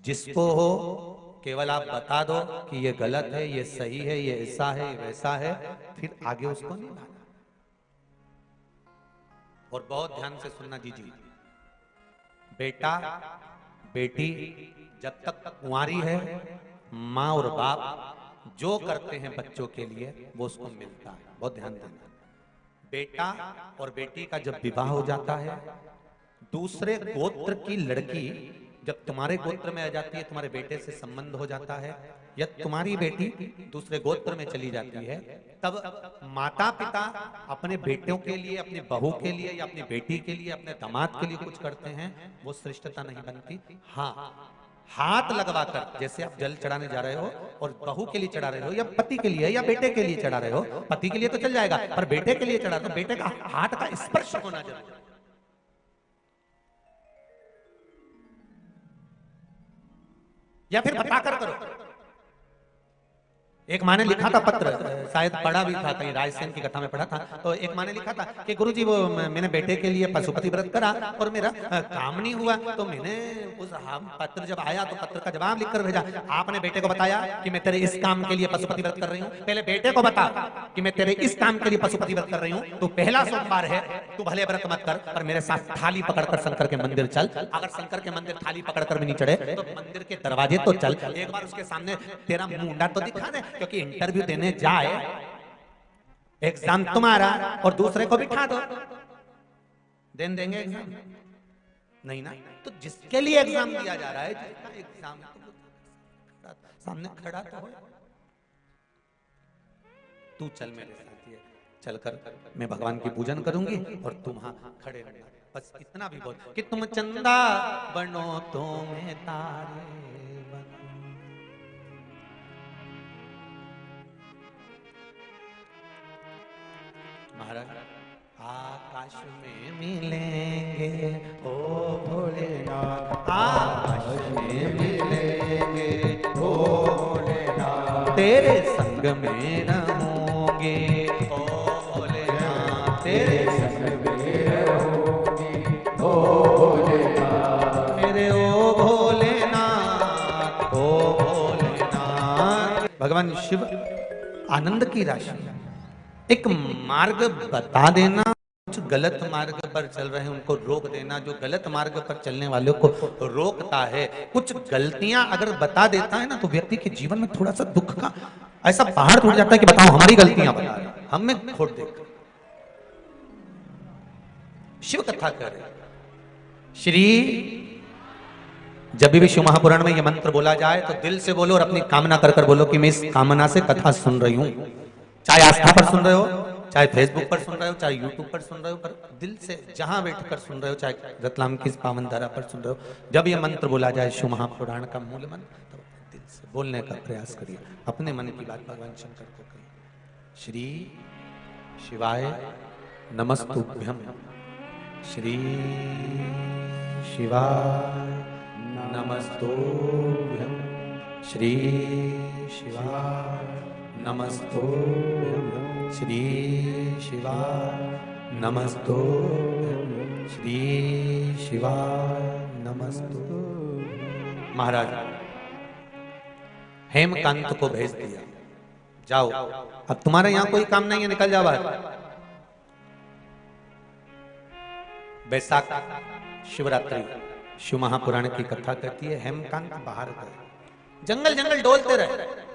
जिसको हो, केवल आप बता दो कि ये गलत है, ये सही है, ये ऐसा है, ये वैसा है, फिर आगे उसको नहीं भाना। और बहुत ध्यान से सुनना जी, बेटा बेटी जब तक कुंवारी है, माँ और बाप जो करते हैं बच्चों के लिए वो उसको मिलता है। बहुत ध्यान देना। बेटा और बेटी का जब विवाह हो जाता है, दूसरे गोत्र की लड़की जब तुम्हारे गोत्र में आ जाती है, तुम्हारे बेटे से संबंध हो जाता है, या तुम्हारी बेटी दूसरे गोत्र में चली जाती है, तब माता पिता अपने बेटों के लिए, अपनी बहू के लिए, या अपनी बेटी के लिए, अपने दामाद के लिए कुछ करते हैं, वो श्रेष्ठता नहीं बनती। हाँ, हाथ लगवाकर, जैसे आप जल चढ़ाने जा रहे हो और बहू के लिए चढ़ा रहे हो, या पति के लिए या बेटे के लिए चढ़ा रहे हो, पति के लिए तो चल जाएगा, पर बेटे के लिए चढ़ा तो बेटे का हाथ का स्पर्श होना जरूरी है। या फिर बताकर करो। एक माँ ने लिखा था पत्र, शायद पढ़ा भी था, कहीं रायसेन की कथा में पढ़ा था, तो एक माँ ने लिखा था कि गुरुजी वो मैंने बेटे के लिए पशुपति व्रत करा और मेरा काम नहीं हुआ, तो मैंने उस पत्र जब आया तो पत्र का जवाब लिखकर भेजा। आपने बेटे को बताया कि मैं तेरे इस काम के लिए पशुपति व्रत कर रही हूँ? पहले बेटे को बता कि मैं तेरे इस काम के लिए पशुपति व्रत कर रही हूँ, तो पहला सोमवार है, तू भले व्रत मत कर, पर मेरे साथ थाली पकड़कर शंकर के मंदिर चल। अगर शंकर के मंदिर थाली पकड़कर भी नहीं चढ़े तो मंदिर के दरवाजे तो चल, एक बार उसके सामने तेरा मुंडा तो दिखा दे, क्योंकि इंटरव्यू देने जाए, एग्जाम तुम्हारा और दूसरे को बिठा दो, देंगे एग्जाम? नहीं ना। तो जिसके लिए एग्जाम दिया जा रहा है, जिसका एग्जाम सामने खड़ा तो हो, तू चल मेरे साथ, ये चलकर मैं भगवान की पूजन करूंगी और तुम वहां खड़े रहना। बस इतना भी बोल कि तुम चंदा बनो तो मैं तारे बनूं। महाराज आकाश में मिलेंगे ओ भोलेनाथ, में रहूंगे, ओ भोलेनाथ तेरे संग में रहूंगे, ओ भोलेनाथ मेरे ओ भोलेनाथ, ओ भोलेनाथ। भगवान शिव आनंद की राशि, एक मार्ग बता देना, कुछ गलत मार्ग पर चल रहे हैं उनको रोक देना, जो गलत मार्ग पर चलने वालों को रोकता है। कुछ गलतियां अगर बता देता है ना तो व्यक्ति के जीवन में थोड़ा सा दुख का ऐसा पहाड़ टूट जाता है कि बताओ हमारी गलतियां बता रहे, हम में खोट देख। शिव कथा कर श्री, जब भी शिव महापुराण में यह मंत्र बोला जाए तो दिल से बोलो और अपनी कामना कर बोलो कि मैं इस कामना से कथा सुन रही हूं। चाहे आस्था पर सुन रहे हो, चाहे फेसबुक पर सुन रहे हो, चाहे यूट्यूब पर सुन रहे हो, पर दिल से जहां बैठकर सुन रहे हो, चाहे रतलाम की पावन धारा पर सुन रहे हो, जब यह मंत्र बोला जाए शिव महापुराण का मूल मंत्र, तो दिल से बोलने का प्रयास करिए, अपने मन की बात भगवान शंकर को कहिए। श्री शिवाय नमस्तुभ्यम, श्री शिवाय नमस्तुभ्यम, श्री शिवाय नमस्तुभ्यम, श्री शिवाय नमस्तुभ्यम, श्री शिवाय नमस्तुभ्यम। महाराज हेमकांत को भेज दिया, जाओ अब तुम्हारे यहां कोई काम नहीं है, निकल जाओ बाहर। बैसाख शिवरात्रि शिव महापुराण की कथा कहती है, हेमकांत बाहर गए, जंगल जंगल डोलते रहे।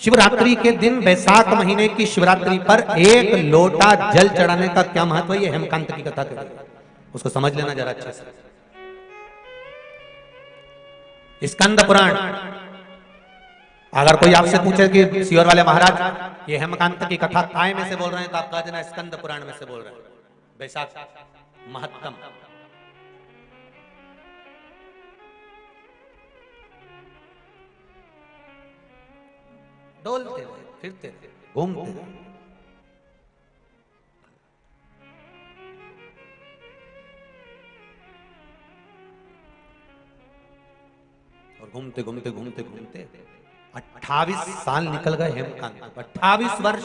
शिवरात्रि के दिन बैसाख महीने की शिवरात्रि पर एक लोटा जल चढ़ाने का क्या महत्व है, ये हेमकांत की कथा कहती है, उसको समझ लेना जरा अच्छे से। स्कंद पुराण, अगर कोई आपसे पूछे कि सियोर वाले महाराज ये हेमकांत की कथा काय में से बोल रहे हैं, तो आप कह देना स्कंद पुराण में से बोल रहे हैं। बैसाख महत्तम, डोलते रहे, फिरते रहे, घूमते रहे। और घूमते घूमते घूमते घूमते 28 साल निकल गए हेमकांत, 28 वर्ष।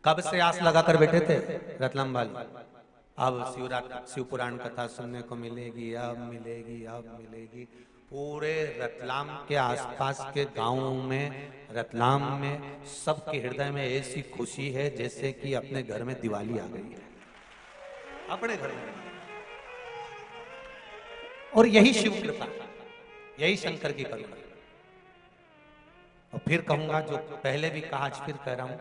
कब से आस लगाकर बैठे थे रतलाम वाले, अब शिव पुराण कथा सुनने को मिलेगी, अब मिलेगी, अब मिलेगी। पूरे रतलाम के आसपास के गांवों में, रतलाम में सबके हृदय में ऐसी खुशी है जैसे कि अपने घर में दिवाली आ गई है, अपने घर में। और यही शिव कृपा, यही शंकर की करुणा। और फिर कहूंगा, जो पहले भी कहा आज फिर कह रहा हूं,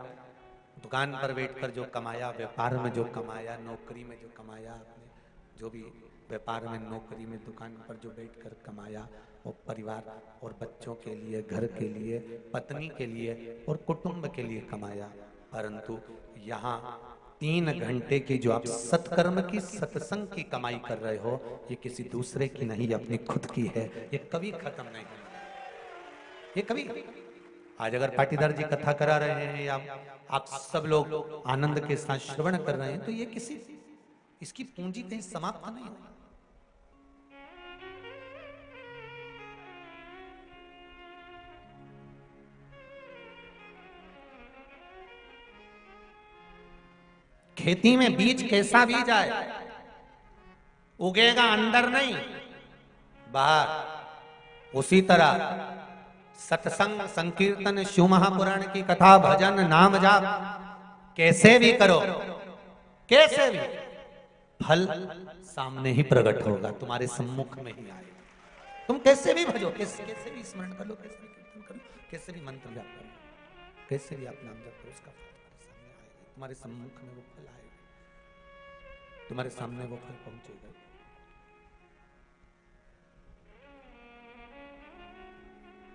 दुकान पर बैठकर जो कमाया, व्यापार में जो कमाया, नौकरी में जो कमाया, आपने जो भी व्यापार में, नौकरी में, दुकान पर जो बैठकर कमाया, वो परिवार और बच्चों के लिए, घर के लिए, पत्नी के लिए और कुटुंब के लिए कमाया। परंतु यहाँ 3 घंटे की जो आप सत्कर्म की, सत्संग की कमाई कर रहे हो, ये किसी दूसरे की नहीं, अपनी खुद की है। ये कभी खत्म नहीं होगा, ये कभी। आज अगर पाटीदार जी कथा करा रहे हैं या आप सब लोग आनंद के साथ श्रवण कर रहे हैं, तो ये किसी, इसकी पूंजी कहीं समाप्त नहीं होगी। खेती में बीज कैसा भी जाए, उगेगा अंदर नहीं बाहर। उसी तरह सत्संग, संकीर्तन, शिव महापुराण की कथा, भजन, नाम जाप कैसे भी करो, कैसे भी, फल सामने ही प्रकट होगा, तुम्हारे सम्मुख में ही आएगा। तुम कैसे भी भजो, कैसे भी स्मरण कर लो, कैसे भी कीर्तन करो, कैसे भी मंत्र जाप करो, कैसे भी आप नाम जप करो, उसका फल तुम्हारे सामने आएगा, तुम्हारे सम्मुख में वो फल आएगा, तुम्हारे सामने वो फल पहुंचेगा।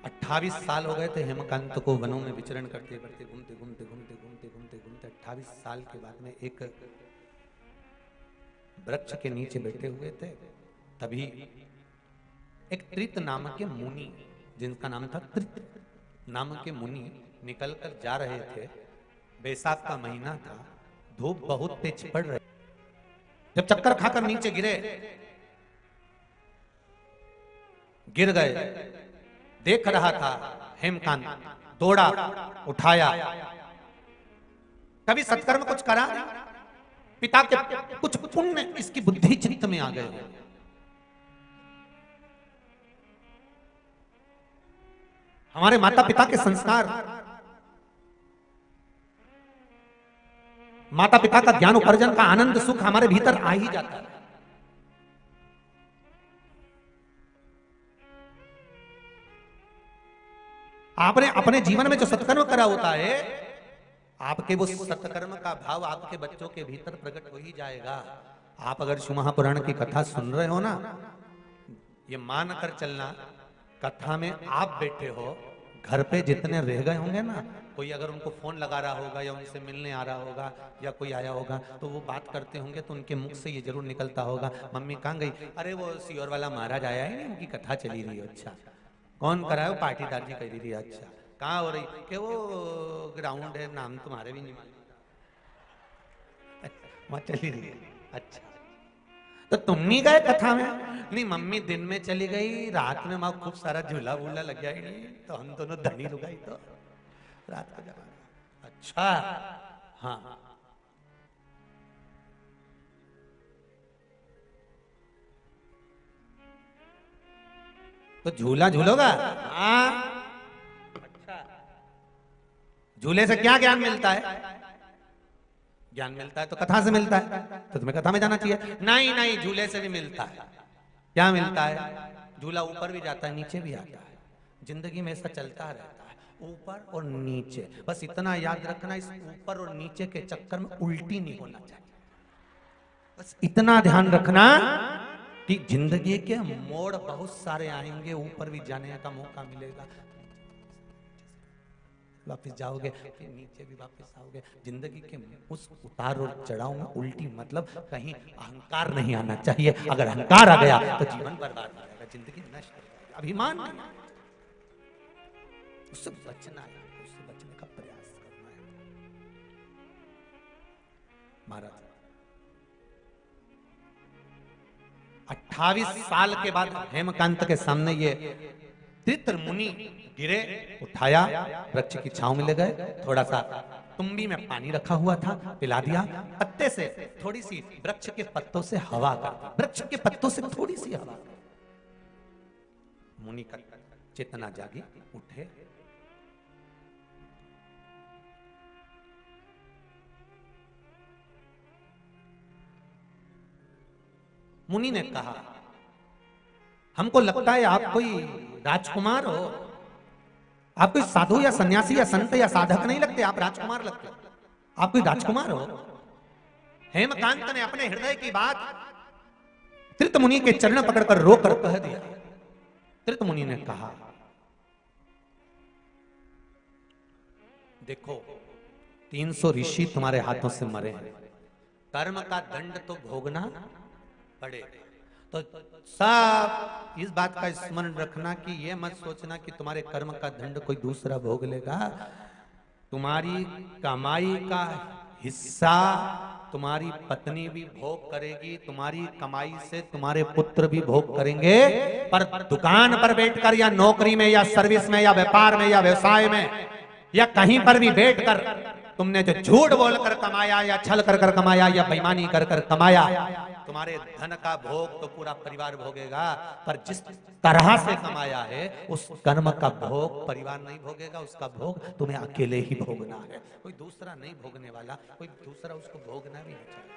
28 साल हो गए थे हेमकांत को वनों में विचरण करते करते, घूमते घूमते घूमते घूमते घूमते घूमते 28 साल के बाद में एक वृक्ष के नीचे बैठे हुए थे। तभी एक त्रित नाम के मुनि, जिनका नाम था त्रित नाम के मुनि, निकलकर जा रहे थे। बैसाख का महीना था, धूप बहुत तेज पड़ रही। जब चक्कर खाकर नीचे गिरे गिर गए, देख रहा था हेमकांत, दौड़ा, उठाया। कभी सत्कर्म कुछ करा नहीं, पिता के कुछ पुण्य इसकी बुद्धि चित्त में आ गए। हमारे माता पिता के संस्कार, माता पिता का ज्ञान उपार्जन का आनंद सुख हमारे भीतर आ ही जाता है। आपने अपने जीवन में जो सत्कर्म करा होता है, आपके वो सत्कर्म का भाव आपके बच्चों के भीतर प्रकट हो ही जाएगा। आप अगर शिव महापुराण की कथा सुन रहे हो ना, ये मान कर चलना, कथा में आप बैठे हो, घर पे जितने रह गए होंगे ना, कोई अगर उनको फोन लगा रहा होगा या उनसे मिलने आ रहा होगा या कोई आया होगा तो वो बात करते होंगे तो उनके मुख से ये जरूर निकलता होगा, मम्मी कहाँ गई? अरे वो सियोर वाला महाराज आया है, उनकी कथा चली रही है। अच्छा, कौन कराया? वो पाटीदार जी कह रही है। अच्छा, कहाँ हो रही? कि वो ग्राउंड है, नाम तुम्हारे भी नहीं मालूम, वहां चली रही है। अच्छा, तो तुम नहीं गए कथा में? नहीं, मम्मी दिन में चली गई, रात में वहां खूब सारा झूला वूला लग गया ही, तो हम दोनों धनी रुकाई तो रात को जमा। अच्छा, हाँ, तो झूला झूलोगा? हाँ। अच्छा, झूले से क्या ज्ञान मिलता है? ज्ञान मिलता है तो कथा से मिलता है, तो तुम्हें कथा में जाना चाहिए। नहीं नहीं, झूले से भी मिलता है। क्या मिलता है? झूला ऊपर भी जाता है, नीचे भी आता है। जिंदगी में ऐसा चलता रहता है, ऊपर और नीचे। बस इतना याद रखना, इस ऊपर और नीचे के चक्कर में उल्टी नहीं होना चाहिए। बस इतना ध्यान रखना कि जिंदगी के मोड़ बहुत सारे आएंगे, ऊपर भी जाने का मौका मिलेगा, वापस जाओगे, फिर नीचे भी वापस आओगे। जिंदगी के उस उतार और चढ़ाव में उल्टी मतलब कहीं अहंकार नहीं आना चाहिए। अगर अहंकार आ गया तो जीवन बर्बाद हो जाएगा, जिंदगी नष्ट हो जाएगी। अभिमान नहीं, उससे बचना है, उससे बचने का प्रयास करना है। महाराज 28 साल के बाद हेमकांत के सामने ये तीर्थ मुनि गिरे, उठाया, वृक्ष की छांव में ले गए, थोड़ा सा तुम्बी में पानी रखा हुआ था, पिला दिया। पत्ते से थोड़ी सी, वृक्ष के पत्तों से हवा कर दी, वृक्ष के पत्तों से थोड़ी सी हवा। मुनि का चेतना जागी, उठे, मुनि ने कहा, हमको लगता है आप कोई राजकुमार हो, आप कोई साधु या सन्यासी या संत या साधक नहीं लगते, आप राजकुमार लगते, आप कोई राजकुमार हो। हेमकांत ने अपने हृदय की बात तीर्थ मुनि के चरण पकड़कर रोकर कह दिया। तीर्थ मुनि ने कहा, देखो 300 ऋषि तुम्हारे हाथों से मरे हैं, कर्म का दंड तो भोगना पड़े। तो सब इस बात का स्मरण रखना कि ये मत सोचना कि तुम्हारे कर्म का दंड कोई दूसरा भोग लेगा। तुम्हारी कमाई का हिस्सा तुम्हारी पत्नी भी भोग करेगी, तुम्हारी कमाई से तुम्हारे पुत्र भी भोग करेंगे। पर दुकान पर बैठकर या नौकरी में या सर्विस में या व्यापार में या व्यवसाय में या कहीं पर भी बैठकर तुमने जो झूठ बोलकर कमाया या छल कर कमाया या बेईमानी कर कमाया, तुम्हारे धन का भोग तो पूरा परिवार भोगेगा। पर जिस तरह से कमाया है उस कर्म का भोग परिवार नहीं भोगेगा, उसका भोग तुम्हें अकेले ही भोगना है। कोई दूसरा नहीं भोगने वाला, कोई दूसरा उसको भोगना भी नहीं चाहिए,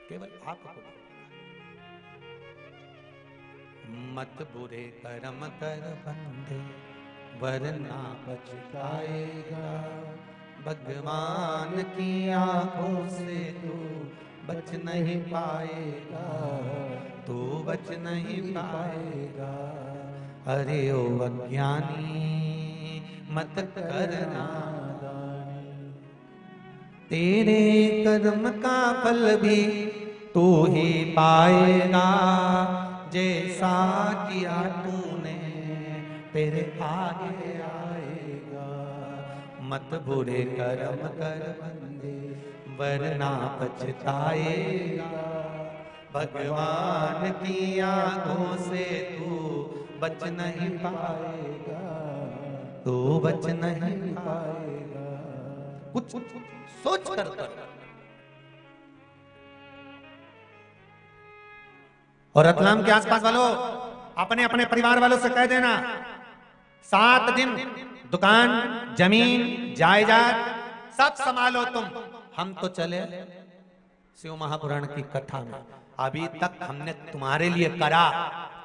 केवल आपको भोगना। मत बुरे कर्म कर बंदे वरना पछताएगा, भगवान की आंखों से तू बच नहीं पाएगा, तू बच नहीं पाएगा। अरे ओ अज्ञानी मत करना दानी, तेरे कर्म का फल भी तू ही पाएगा, जैसा किया तूने तेरे आगे आएगा। मत बुरे कर्म कर बंदे वरना पछताएगा, भगवान की आंखों से तू बच नहीं पाएगा, तू बच नहीं पाएगा। कुछ सोच कर और रतलाम के आसपास वालों अपने अपने परिवार वालों से कह देना 7 दिन दुकान जमीन जायदाद सब संभालो तुम, हम तो चले शिव महापुराण की कथा में। अभी तक हमने तुम्हारे लिए करा,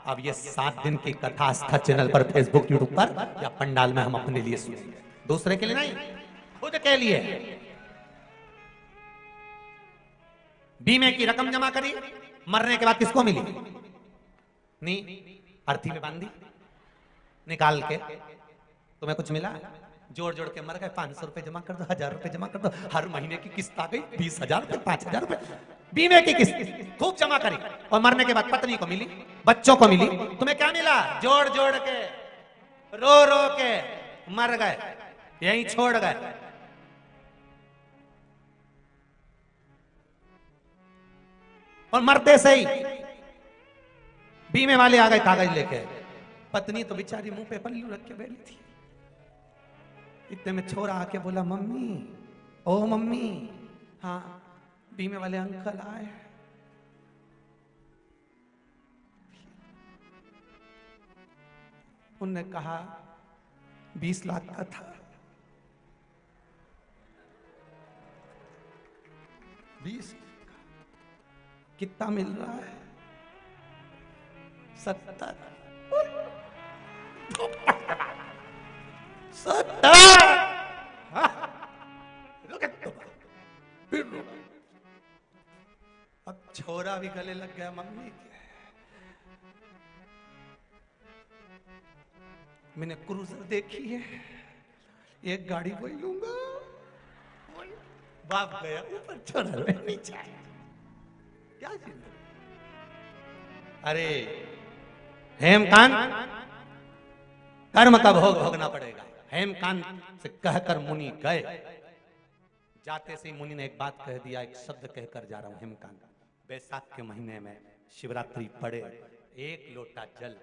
अब ये 7 दिन की कथा आस्था चैनल पर फेसबुक यूट्यूब पर या पंडाल में हम अपने लिए सुनेंगे, दूसरे के लिए नहीं, खुद के लिए। बीमे की रकम जमा करी, मरने के बाद किसको मिली? नहीं अर्थी में बांधी निकाल के, तुम्हें कुछ मिला? जोड़ जोड़ के मर गए, 500 रुपए जमा कर दो, 1000 रुपए जमा कर दो, हर महीने की किस्त आ गई 20,000 रुपए, 5,000 रुपए बीमे की किस्त खूब जमा करी, और मरने के बाद पत्नी को मिली, बच्चों को मिली, तुम्हें क्या मिला? जोड़ जोड़ के रो रो के मर गए, यहीं छोड़ गए। और मरते से ही बीमे वाले आ गए कागज लेके, पत्नी तो बेचारी मुंह पे पल्लू रख के बैठी थी। इतने में छोरा आके बोला मम्मी, ओ मम्मी, हाँ बीमे वाले अंकल आए। उनने कहा 20 लाख का था, 20 कितना मिल रहा है? 70। 70। अब छोरा भी गले लग गया मम्मी के। मैंने क्रूजर देखी है, एक गाड़ी वही लूंगा। बाप गया ऊपर, छोरा नीचे आया। क्या जिंदगी? अरे हेमकांत, कर्म का भोग भोगना पड़ेगा। हेमकांत से कहकर मुनि गए, जाते से मुनि ने एक बात कह दिया, एक शब्द कहकर जा रहा हूं। हेमकांत, बैसाख के महीने में शिवरात्रि पड़े, 1 लोटा जल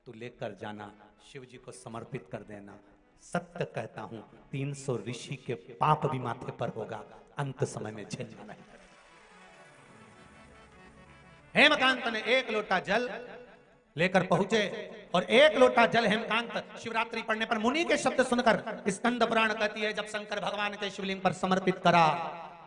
तू लेकर जाना, शिव जी को समर्पित कर देना। सत्य कहता हूं 300 ऋषि के पाप भी माथे पर होगा, अंत समय में झेलना नहीं। हेमकांत ने 1 लोटा जल लेकर पहुंचे, और 1 लोटा जल हेमकांत शिवरात्रि पढ़ने पर, मुनि के शब्द सुनकर स्कंद पुराण कहती है, जब शंकर भगवान के शिवलिंग पर समर्पित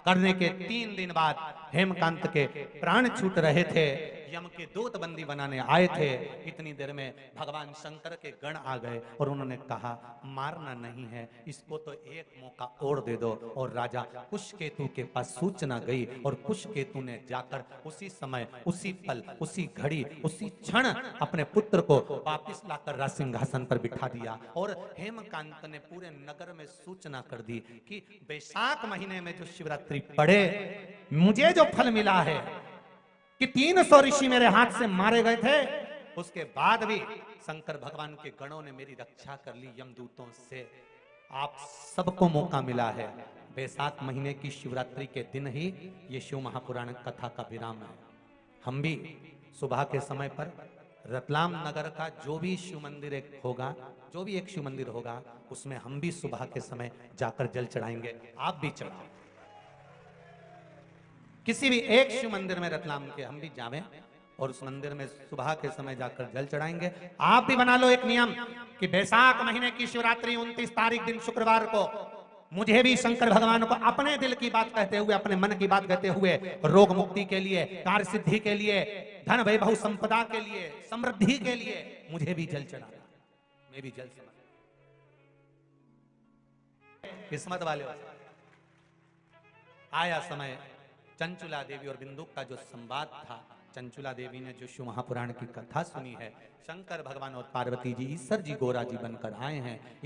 करने के 3 दिन बाद हेमकांत के प्राण छूट रहे थे। यम के दूत बंदी बनाने आए थे। इतनी देर में भगवान शंकर के गण आ गए और उन्होंने कहा मारना नहीं है, इसको तो एक मौका और दे दो। और राजा कुशकेतु के पास सूचना गई, और कुशकेतु ने जाकर उसी समय, उसी पल, उसी घड़ी, उसी क्षण अपने पुत्र को वापिस लाकर राज सिंहासन पर बिठा दिया। और हेमकांत ने पूरे नगर में सूचना कर दी कि बैसाख महीने में जो शिवरात्रि पड़े, मुझे जो फल मिला है कि 300 ऋषि मेरे हाथ से मारे गए थे, उसके बाद भी शंकर भगवान के गणों ने मेरी रक्षा कर ली यमदूतों से। आप सबको मौका मिला है, बैसाख महीने की शिवरात्रि के दिन ही ये शिव महापुराण कथा का विराम है। हम भी सुबह के समय पर रतलाम नगर का जो भी शिव मंदिर एक होगा, जो भी एक शिव मंदिर होगा, उसमें हम भी सुबह के समय जाकर जल चढ़ाएंगे। आप भी चढ़ाओ, किसी भी एक शिव मंदिर में रतलाम के हम भी जावें और उस मंदिर में सुबह के समय जाकर जल चढ़ाएंगे। आप भी बना लो एक नियम कि बैसाख महीने की शिवरात्रि 29 तारीख दिन शुक्रवार को मुझे भी शंकर भगवान को अपने दिल की बात कहते हुए, अपने मन की बात कहते हुए, रोग मुक्ति के लिए, कार्य सिद्धि के लिए, धन वैभव संपदा के लिए, समृद्धि के लिए मुझे भी जल चढ़ाना। मैं भी जल चढ़ा। किस्मत वाले आया समय, चंचुला देवी और बिंदुक का जो संवाद था, चंचुला देवी ने जो शिव महापुराण की कथा सुनी है, शंकर भगवान और पार्वती जी, ईश्वर जी गोरा जी बनकर आए हैं।